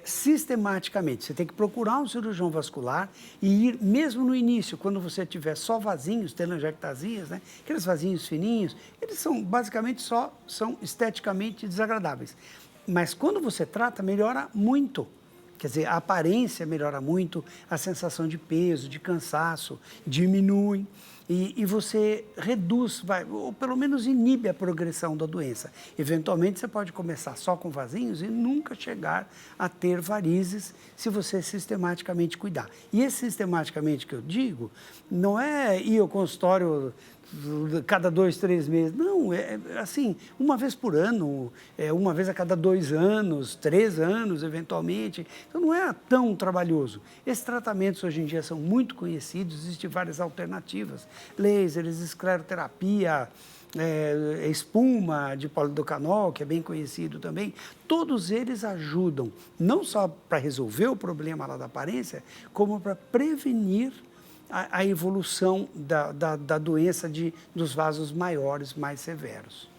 sistematicamente. Você tem que procurar um cirurgião vascular e ir, mesmo no início, quando você tiver só vasinhos, telangiectasias, né? Aqueles vasinhos fininhos, eles são basicamente são esteticamente desagradáveis. Mas quando você trata, melhora muito. Quer dizer, a aparência melhora muito, a sensação de peso, de cansaço diminui e você reduz, ou pelo menos inibe a progressão da doença. Eventualmente, você pode começar só com vasinhos e nunca chegar a ter varizes se você sistematicamente cuidar. E esse sistematicamente que eu digo, não é ir ao consultório cada 2, 3 meses. Não, é assim, uma vez por ano, uma vez a cada 2 anos, 3 anos, eventualmente. Então, não é tão trabalhoso. Esses tratamentos, hoje em dia, são muito conhecidos, existem várias alternativas. Lasers, escleroterapia, espuma de polidocanol, que é bem conhecido também. Todos eles ajudam, não só para resolver o problema lá da aparência, como para prevenir a evolução da doença dos vasos maiores, mais severos.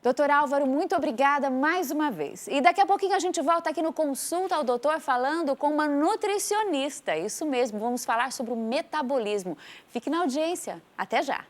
Doutor Álvaro, muito obrigada mais uma vez. E daqui a pouquinho a gente volta aqui no Consulta ao Doutor falando com uma nutricionista. Isso mesmo, vamos falar sobre o metabolismo. Fique na audiência. Até já.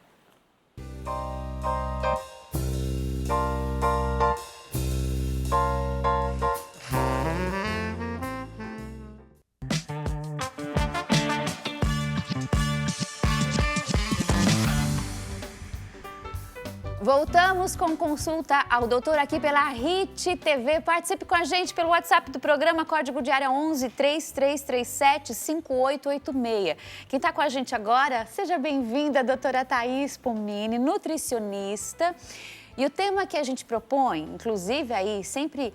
Voltamos com Consulta ao Doutor aqui pela RIT TV. Participe com a gente pelo WhatsApp do programa, código de área 11 3337 5886. Quem está com a gente agora, seja bem-vinda, a doutora Thaís Pomini, nutricionista. E o tema que a gente propõe, inclusive aí sempre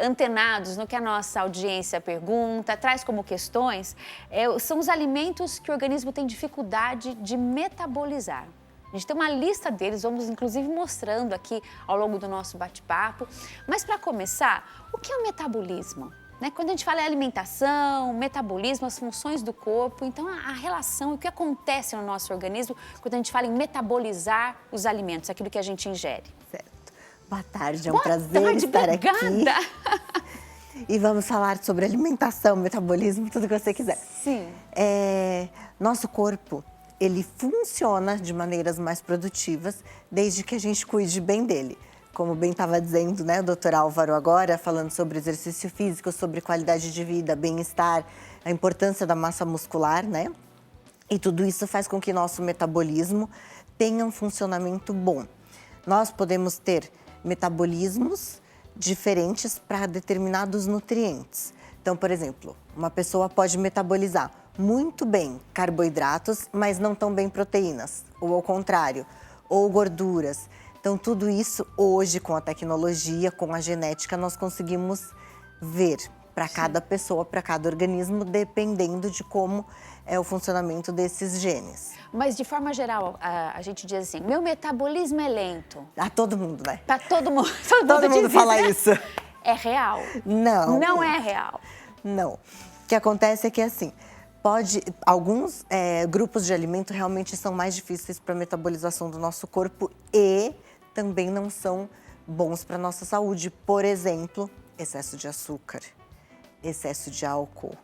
antenados no que a nossa audiência pergunta, traz como questões, são os alimentos que o organismo tem dificuldade de metabolizar. A gente tem uma lista deles, vamos inclusive mostrando aqui ao longo do nosso bate-papo. Mas para começar, o que é o metabolismo? Quando a gente fala em alimentação, metabolismo, as funções do corpo, então a relação, o que acontece no nosso organismo quando a gente fala em metabolizar os alimentos, aquilo que a gente ingere. Certo. Boa tarde, é um prazer estar aqui. E vamos falar sobre alimentação, metabolismo, tudo que você quiser. Sim. Nosso corpo, ele funciona de maneiras mais produtivas desde que a gente cuide bem dele. Como bem estava dizendo, né, o doutor Álvaro agora, falando sobre exercício físico, sobre qualidade de vida, bem-estar, a importância da massa muscular, né? E tudo isso faz com que nosso metabolismo tenha um funcionamento bom. Nós podemos ter metabolismos diferentes para determinados nutrientes. Então, por exemplo, uma pessoa pode metabolizar muito bem carboidratos, mas não tão bem proteínas, ou ao contrário, ou gorduras. Então, tudo isso hoje, com a tecnologia, com a genética, nós conseguimos ver para cada pessoa, para cada organismo, dependendo de como é o funcionamento desses genes. Mas, de forma geral, a gente diz assim, meu metabolismo é lento. A todo mundo, né? Pra todo mundo. Todo mundo diz fala isso. É real? Não. Não é real. Não. O que acontece é que, assim, alguns grupos de alimento realmente são mais difíceis para a metabolização do nosso corpo e também não são bons para a nossa saúde. Por exemplo, excesso de açúcar, excesso de álcool,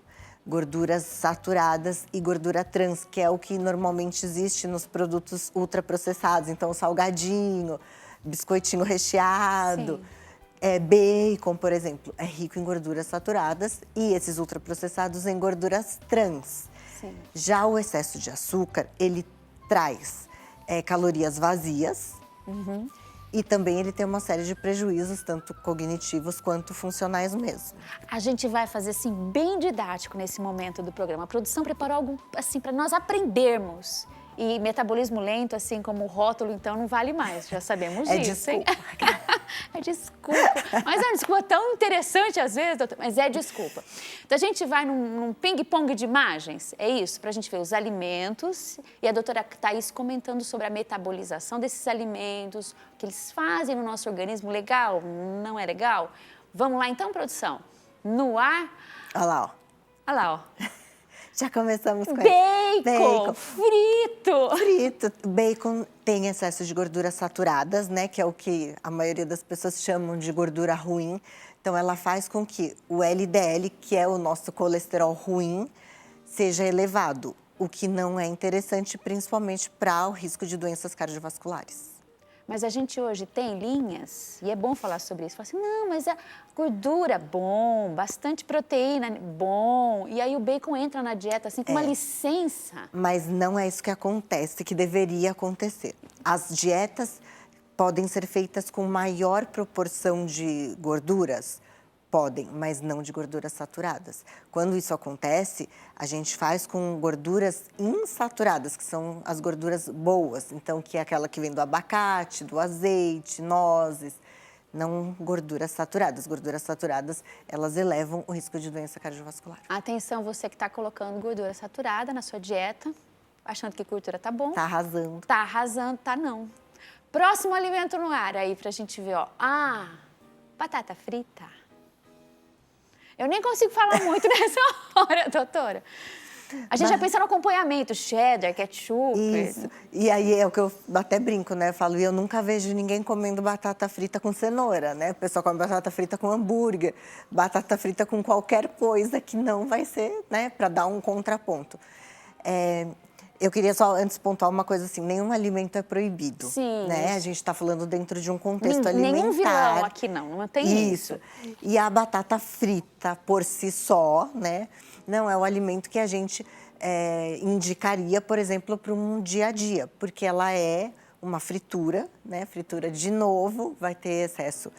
gorduras saturadas e gordura trans, que é o que normalmente existe nos produtos ultraprocessados. Então, salgadinho, biscoitinho recheado, bacon, por exemplo, é rico em gorduras saturadas e esses ultraprocessados em gorduras trans. Sim. Já o excesso de açúcar, ele traz calorias vazias, e também ele tem uma série de prejuízos, tanto cognitivos quanto funcionais mesmo. A gente vai fazer, assim, bem didático nesse momento do programa. A produção preparou algo, assim, para nós aprendermos. E metabolismo lento, assim como o rótulo, então, não vale mais. Já sabemos disso, hein? É desculpa. Mas é uma desculpa tão interessante às vezes, doutora, mas é desculpa. Então, a gente vai num ping-pong de imagens, é isso? Para a gente ver os alimentos e a doutora Thaís comentando sobre a metabolização desses alimentos, o que eles fazem no nosso organismo, legal, não é legal? Vamos lá então, produção? No ar. Olha lá, ó. Olha lá, ó. Já começamos com bacon frito. Frito. Bacon tem excesso de gorduras saturadas, né? Que é o que a maioria das pessoas chamam de gordura ruim. Então, ela faz com que o LDL, que é o nosso colesterol ruim, seja elevado. O que não é interessante, principalmente para o risco de doenças cardiovasculares. Mas a gente hoje tem linhas, e é bom falar sobre isso. Fala assim, não, mas a gordura, bom, bastante proteína, bom. E aí o bacon entra na dieta, assim, com uma licença. Mas não é isso que acontece, que deveria acontecer. As dietas podem ser feitas com maior proporção de gorduras? Podem, mas não de gorduras saturadas. Quando isso acontece, a gente faz com gorduras insaturadas, que são as gorduras boas. Então, que é aquela que vem do abacate, do azeite, nozes. Não gorduras saturadas. Gorduras saturadas, elas elevam o risco de doença cardiovascular. Atenção, você que está colocando gordura saturada na sua dieta, achando que gordura tá bom. Tá arrasando. Tá arrasando, tá não. Próximo alimento no ar aí pra gente ver, ó. Ah, batata frita. Eu nem consigo falar muito nessa hora, doutora. A gente já pensa no acompanhamento, cheddar, ketchup. Isso. E aí é o que eu até brinco, né? Eu falo, e eu nunca vejo ninguém comendo batata frita com cenoura, né? O pessoal come batata frita com hambúrguer, batata frita com qualquer coisa que não vai ser, né? Para dar um contraponto. Eu queria só antes pontuar uma coisa assim, nenhum alimento é proibido. Sim. Né? A gente está falando dentro de um contexto alimentar. Nenhum vilão aqui não tem isso. E a batata frita por si só, né, não é o alimento que a gente indicaria, por exemplo, para um dia a dia, porque ela é uma fritura, né, fritura de novo, vai ter excesso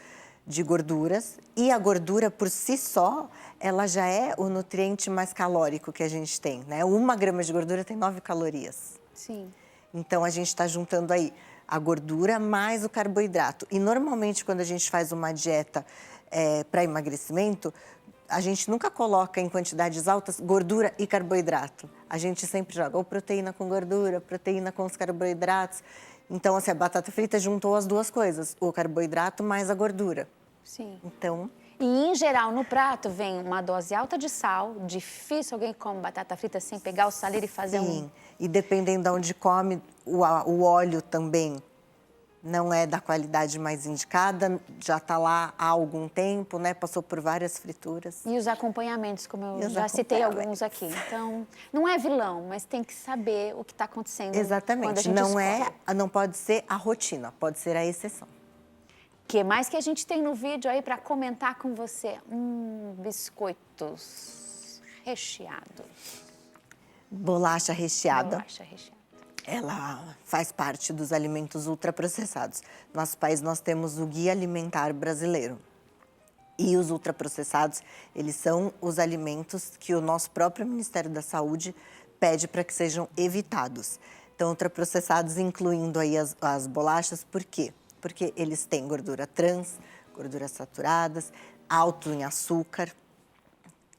de gorduras, e a gordura por si só, ela já é o nutriente mais calórico que a gente tem, né? 1 grama de gordura tem 9 calorias. Sim. Então, a gente está juntando aí a gordura mais o carboidrato. E, normalmente, quando a gente faz uma dieta para emagrecimento, a gente nunca coloca em quantidades altas gordura e carboidrato. A gente sempre joga ou proteína com gordura, proteína com os carboidratos. Então, assim, a batata frita juntou as duas coisas, o carboidrato mais a gordura. Sim. Então... E, em geral, no prato vem uma dose alta de sal. Difícil alguém come batata frita sem pegar o saleiro e fazer Sim. E dependendo de onde come, o óleo também não é da qualidade mais indicada. Já está lá há algum tempo, né? Passou por várias frituras. E os acompanhamentos, como eu já citei alguns aqui. Então, não é vilão, mas tem que saber o que está acontecendo. Exatamente. Quando a gente não pode ser a rotina, pode ser a exceção. O que mais que a gente tem no vídeo aí para comentar com você? Biscoitos recheados. Bolacha recheada. Bolacha recheada. Ela faz parte dos alimentos ultraprocessados. No nosso país, nós temos o Guia Alimentar Brasileiro. E os ultraprocessados, eles são os alimentos que o nosso próprio Ministério da Saúde pede para que sejam evitados. Então, ultraprocessados incluindo aí as bolachas, por quê? Porque eles têm gordura trans, gorduras saturadas, alto em açúcar,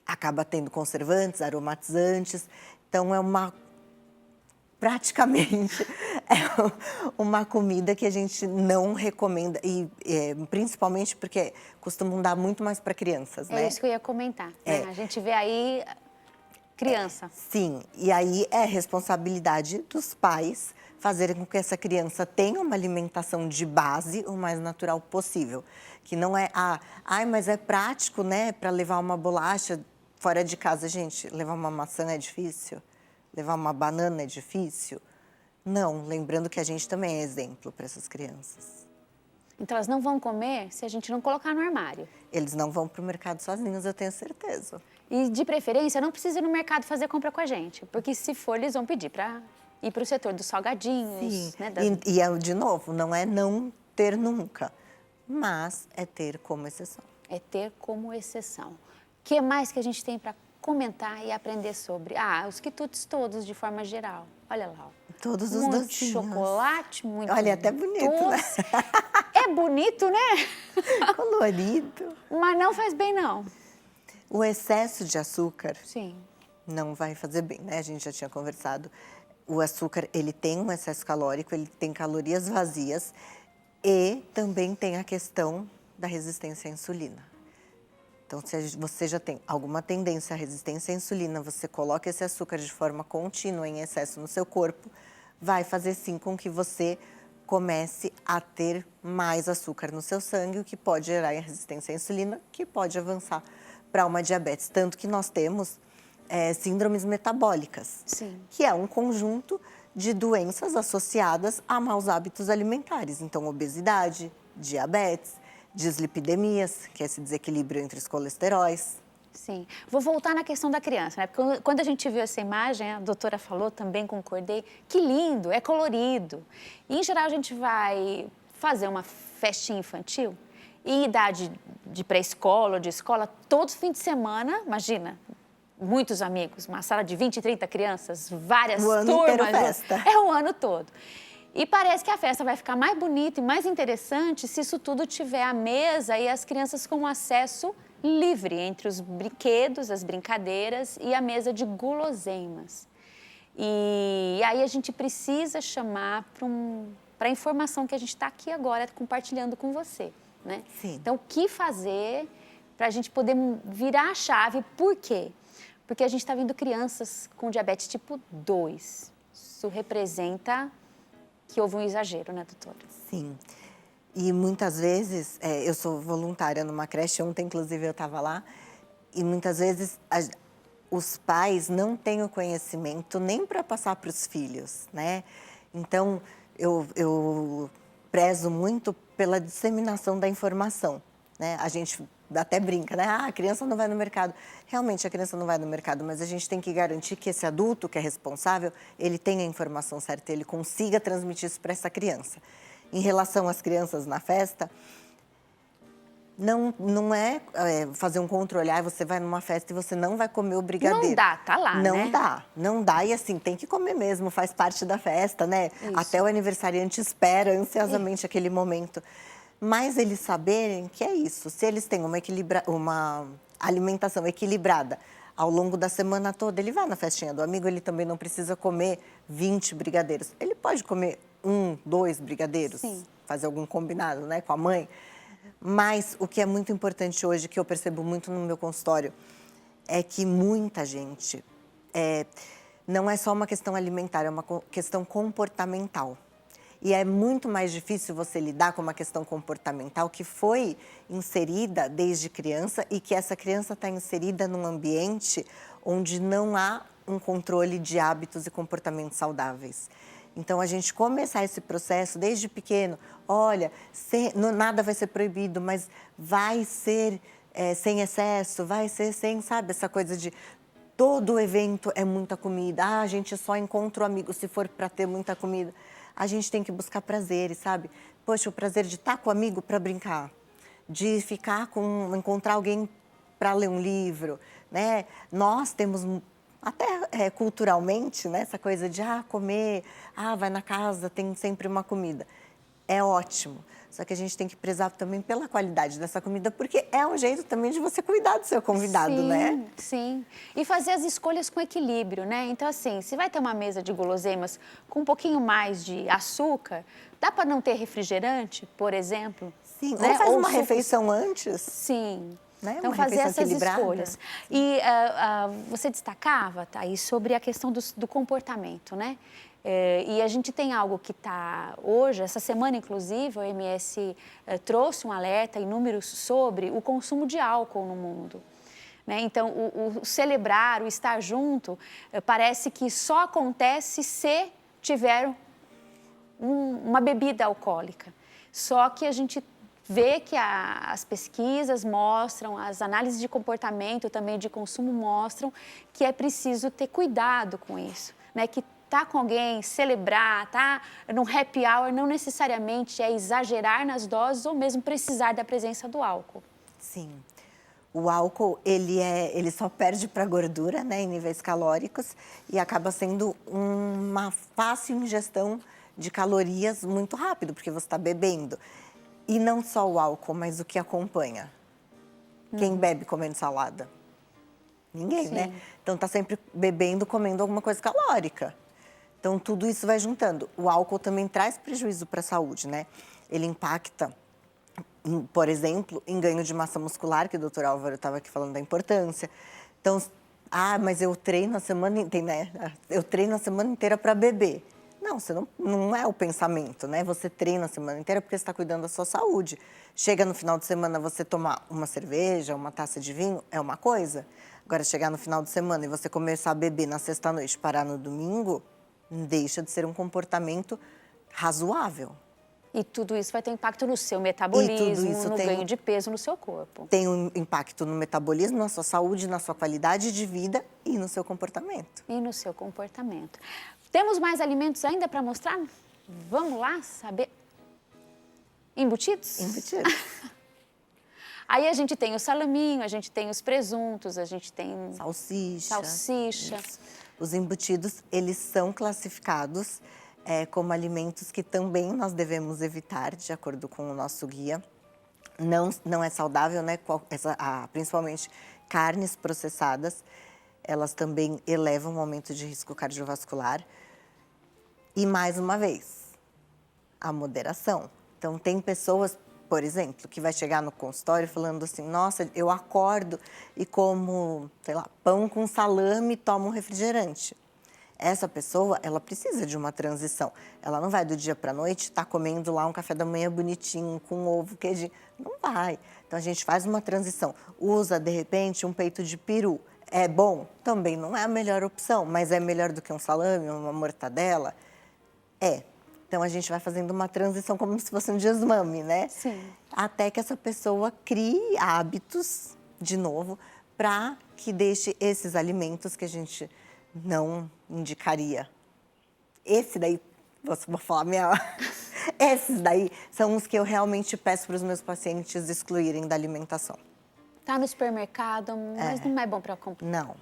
acaba tendo conservantes, aromatizantes. Então, praticamente é uma comida que a gente não recomenda, e principalmente porque costumam dar muito mais para crianças, né? É isso que eu ia comentar. Né? A gente vê aí criança. Sim, e aí é responsabilidade dos pais fazerem com que essa criança tenha uma alimentação de base o mais natural possível. Que não é, mas é prático, né, para levar uma bolacha fora de casa. Gente, levar uma maçã é difícil? Levar uma banana é difícil? Não, lembrando que a gente também é exemplo para essas crianças. Então, elas não vão comer se a gente não colocar no armário. Eles não vão para o mercado sozinhos, eu tenho certeza. E, de preferência, não precisa ir no mercado fazer compra com a gente. Porque, se for, eles vão pedir para ir para o setor dos salgadinhos. Sim, Né, de novo, não é não ter nunca, mas é ter como exceção. É ter como exceção. O que mais que a gente tem para comentar e aprender sobre? Os quitutes todos, de forma geral. Olha lá. Todos os muito docinhos. Chocolate, muito Olha, até bonito, doce. né? É bonito, né? Colorido. Mas não faz bem, não. O excesso de açúcar Sim. não vai fazer bem, né? A gente já tinha conversado. O açúcar, ele tem um excesso calórico, ele tem calorias vazias e também tem a questão da resistência à insulina. Então, se você já tem alguma tendência à resistência à insulina, você coloca esse açúcar de forma contínua em excesso no seu corpo, vai fazer sim com que você comece a ter mais açúcar no seu sangue, o que pode gerar a resistência à insulina, que pode avançar para uma diabetes. Tanto que nós temos síndromes metabólicas, Sim. que é um conjunto de doenças associadas a maus hábitos alimentares. Então, obesidade, diabetes, dislipidemias, que é esse desequilíbrio entre os colesteróis. Sim. Vou voltar na questão da criança, né? Porque quando a gente viu essa imagem, a doutora falou, também concordei, que lindo, é colorido. E, em geral, a gente vai fazer uma festinha infantil e idade de pré-escola ou de escola, todo fim de semana, imagina, muitos amigos, uma sala de 20, 30 crianças, várias turmas. O ano inteiro festa. É o ano todo. E parece que a festa vai ficar mais bonita e mais interessante se isso tudo tiver à mesa e as crianças com acesso livre entre os brinquedos, as brincadeiras e a mesa de guloseimas. E aí a gente precisa chamar para a informação que a gente está aqui agora compartilhando com você, né? Sim. Então, o que fazer para a gente poder virar a chave? Por quê? Porque a gente está vendo crianças com diabetes tipo 2. Isso representa que houve um exagero, né, doutora? Sim. E muitas vezes, eu sou voluntária numa creche, ontem inclusive eu estava lá, e muitas vezes os pais não têm o conhecimento nem para passar para os filhos, né? Então, eu prezo muito pela disseminação da informação, né? A gente até brinca, né? A criança não vai no mercado. Realmente, a criança não vai no mercado, mas a gente tem que garantir que esse adulto, que é responsável, ele tenha a informação certa, ele consiga transmitir isso para essa criança. Em relação às crianças na festa, não é fazer um controle, você vai numa festa e você não vai comer o brigadeiro. Não dá, tá lá, não né? Não dá, e assim, tem que comer mesmo, faz parte da festa, né? Isso. Até o aniversariante espera ansiosamente aquele momento. Mas eles saberem que é isso, se eles têm uma alimentação equilibrada ao longo da semana toda, ele vai na festinha do amigo, ele também não precisa comer 20 brigadeiros. Ele pode comer 1, 2 brigadeiros, Sim. fazer algum combinado, né, com a mãe. Mas o que é muito importante hoje, que eu percebo muito no meu consultório, é que muita gente, não é só uma questão alimentar, é uma questão comportamental. E é muito mais difícil você lidar com uma questão comportamental que foi inserida desde criança e que essa criança está inserida num ambiente onde não há um controle de hábitos e comportamentos saudáveis. Então, a gente começar esse processo desde pequeno, olha, nada vai ser proibido, mas vai ser sem excesso, vai ser sem, sabe, essa coisa de todo evento é muita comida, a gente só encontra o amigo se for para ter muita comida. A gente tem que buscar prazeres, sabe? Poxa, o prazer de estar com o amigo para brincar, de encontrar alguém para ler um livro, né? Nós temos até culturalmente, né, essa coisa de comer, vai na casa, tem sempre uma comida. É ótimo. Só que a gente tem que prezar também pela qualidade dessa comida, porque é um jeito também de você cuidar do seu convidado, sim, né? Sim, e fazer as escolhas com equilíbrio, né? Então, assim, se vai ter uma mesa de guloseimas com um pouquinho mais de açúcar, dá para não ter refrigerante, por exemplo? Sim, né? ou faz uma sucos... refeição antes. Sim. Né? Então, Uma fazer refeição essas equilibrada. escolhas. E você destacava, Thaís, sobre a questão do comportamento, né? E a gente tem algo que está hoje, essa semana, inclusive, a OMS trouxe um alerta em números sobre o consumo de álcool no mundo. Né? Então, o celebrar, o estar junto, parece que só acontece se tiver uma bebida alcoólica. Só que a gente vê que as pesquisas mostram, as análises de comportamento também de consumo mostram que é preciso ter cuidado com isso, né? Que tá com alguém, celebrar, tá num happy hour, não necessariamente é exagerar nas doses ou mesmo precisar da presença do álcool. Sim. O álcool, ele só perde para gordura, né, em níveis calóricos, e acaba sendo uma fácil ingestão de calorias muito rápido, porque você está bebendo. E não só o álcool, mas o que acompanha. Quem bebe comendo salada? Ninguém, Sim. né? Então, está sempre bebendo, comendo alguma coisa calórica. Então, tudo isso vai juntando. O álcool também traz prejuízo para a saúde, né? Ele impacta, por exemplo, em ganho de massa muscular, que o doutor Álvaro estava aqui falando da importância. Então, mas eu treino a semana inteira, né? Eu treino a semana inteira para beber. Não, você não é o pensamento, né? Você treina a semana inteira porque você está cuidando da sua saúde. Chega no final de semana, você tomar uma cerveja, uma taça de vinho, é uma coisa. Agora, chegar no final de semana e você começar a beber na sexta-noite, parar no domingo, deixa de ser um comportamento razoável. E tudo isso vai ter impacto no seu metabolismo, no ganho de peso no seu corpo. Tem um impacto no metabolismo, na sua saúde, na sua qualidade de vida e no seu comportamento. E no seu comportamento. Temos mais alimentos ainda para mostrar? Vamos lá saber? Embutidos? Embutidos. Aí a gente tem o salaminho, a gente tem os presuntos, a gente tem... Salsicha. Isso. Os embutidos, eles são classificados como alimentos que também nós devemos evitar, de acordo com o nosso guia. Não é saudável, né? Principalmente carnes processadas. Elas também elevam o aumento de risco cardiovascular. E, mais uma vez, a moderação. Então, tem pessoas, por exemplo, que vai chegar no consultório falando assim, nossa, eu acordo e como, sei lá, pão com salame e tomo um refrigerante. Essa pessoa, ela precisa de uma transição. Ela não vai do dia para a noite estar comendo lá um café da manhã bonitinho, com ovo, queijo. Não vai. Então, a gente faz uma transição. Usa, de repente, um peito de peru. É bom? Também não é a melhor opção, mas é melhor do que um salame, uma mortadela? É. Então, a gente vai fazendo uma transição como se fosse um desmame, né? Sim. Até que essa pessoa crie hábitos, de novo, para que deixe esses alimentos que a gente não indicaria. Esse daí, vou falar minha... Esses daí são os que eu realmente peço para os meus pacientes excluírem da alimentação. Tá no supermercado, mas não é bom para comprar. Não.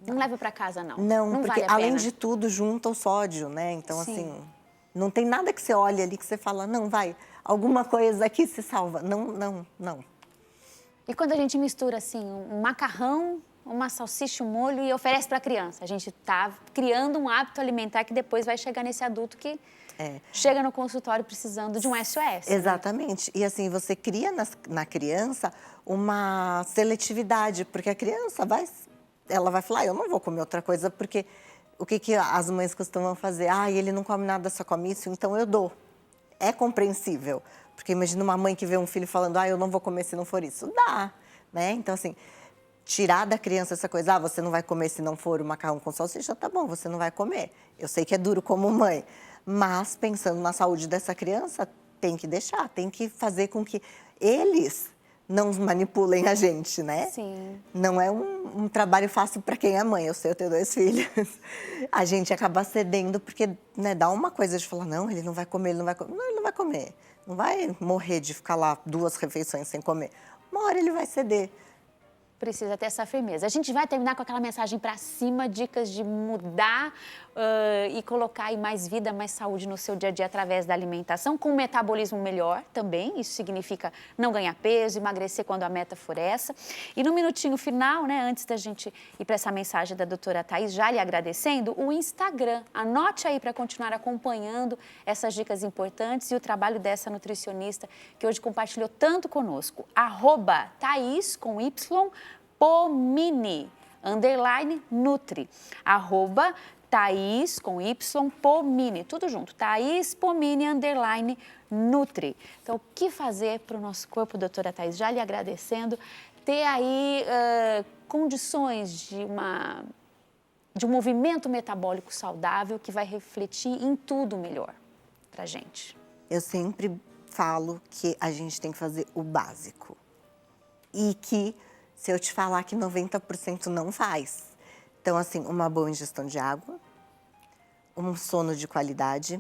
Não leva para casa, não. Não, porque vale a além pena. de tudo, junta o sódio, né? Então, Sim. assim, não tem nada que você olhe ali que você fala, não, vai, alguma coisa aqui se salva. Não. E quando a gente mistura, assim, um macarrão, uma salsicha, um molho e oferece para a criança, a gente tá criando um hábito alimentar que depois vai chegar nesse adulto que chega no consultório precisando de um SOS. Exatamente. E assim, você cria na criança uma seletividade, porque a criança ela vai falar, eu não vou comer outra coisa, porque o que as mães costumam fazer? Ele não come nada, só come isso, então eu dou. É compreensível, porque imagina uma mãe que vê um filho falando, eu não vou comer se não for isso. Dá, né? Então, assim, tirar da criança essa coisa, você não vai comer se não for o macarrão com salsicha, tá bom, você não vai comer. Eu sei que é duro como mãe, mas pensando na saúde dessa criança, tem que deixar, tem que fazer com que eles não manipulem a gente, né? Sim. Não é um trabalho fácil para quem é mãe. Eu sei, eu tenho 2 filhos. A gente acaba cedendo porque, né, dá uma coisa de falar, não, ele não vai comer, ele não vai comer. Não, ele não vai comer. Não vai morrer de ficar lá 2 refeições sem comer. Uma hora ele vai ceder. Precisa ter essa firmeza. A gente vai terminar com aquela mensagem para cima, dicas de mudar e colocar aí mais vida, mais saúde no seu dia a dia através da alimentação, com um metabolismo melhor também. Isso significa não ganhar peso, emagrecer quando a meta for essa. E no minutinho final, né, antes da gente ir para essa mensagem da doutora Thaís, já lhe agradecendo, o Instagram. Anote aí para continuar acompanhando essas dicas importantes e o trabalho dessa nutricionista que hoje compartilhou tanto conosco. @Thaís, com Y, Pomini, _Nutri, @Thaís, com Y, Pomini, tudo junto, Thaís Pomini, _Nutri. Então, o que fazer para o nosso corpo, doutora Thaís? Já lhe agradecendo, ter aí condições de um movimento metabólico saudável que vai refletir em tudo melhor para a gente. Eu sempre falo que a gente tem que fazer o básico. E que, se eu te falar que 90% não faz. Então, assim, uma boa ingestão de água, um sono de qualidade,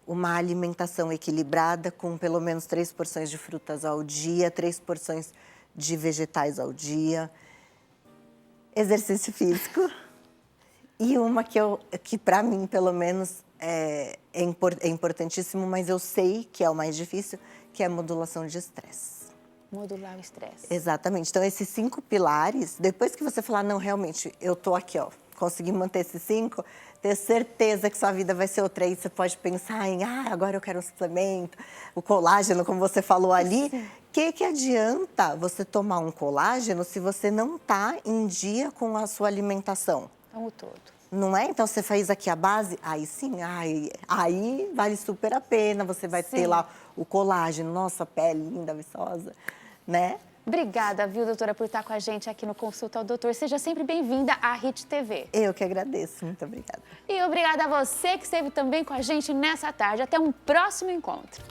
uma alimentação equilibrada com pelo menos 3 porções de frutas ao dia, 3 porções de vegetais ao dia, exercício físico e uma que para mim, pelo menos, é importantíssimo, mas eu sei que é o mais difícil, que é a modulação de estresse. Modular o estresse. Exatamente. Então, esses 5 pilares, depois que você falar, não, realmente, eu tô aqui, ó, consegui manter esses 5, ter certeza que sua vida vai ser outra. Aí você pode pensar em, agora eu quero um suplemento, o colágeno, como você falou ali. O que adianta você tomar um colágeno se você não tá em dia com a sua alimentação? O todo. Não é? Então, você faz aqui a base, aí sim, aí vale super a pena. Você vai ter lá o colágeno, nossa, pele linda, viçosa, né? Obrigada, viu, doutora, por estar com a gente aqui no Consulta ao Doutor. Seja sempre bem-vinda à Hit TV. Eu que agradeço, muito obrigada. E obrigada a você que esteve também com a gente nessa tarde. Até um próximo encontro.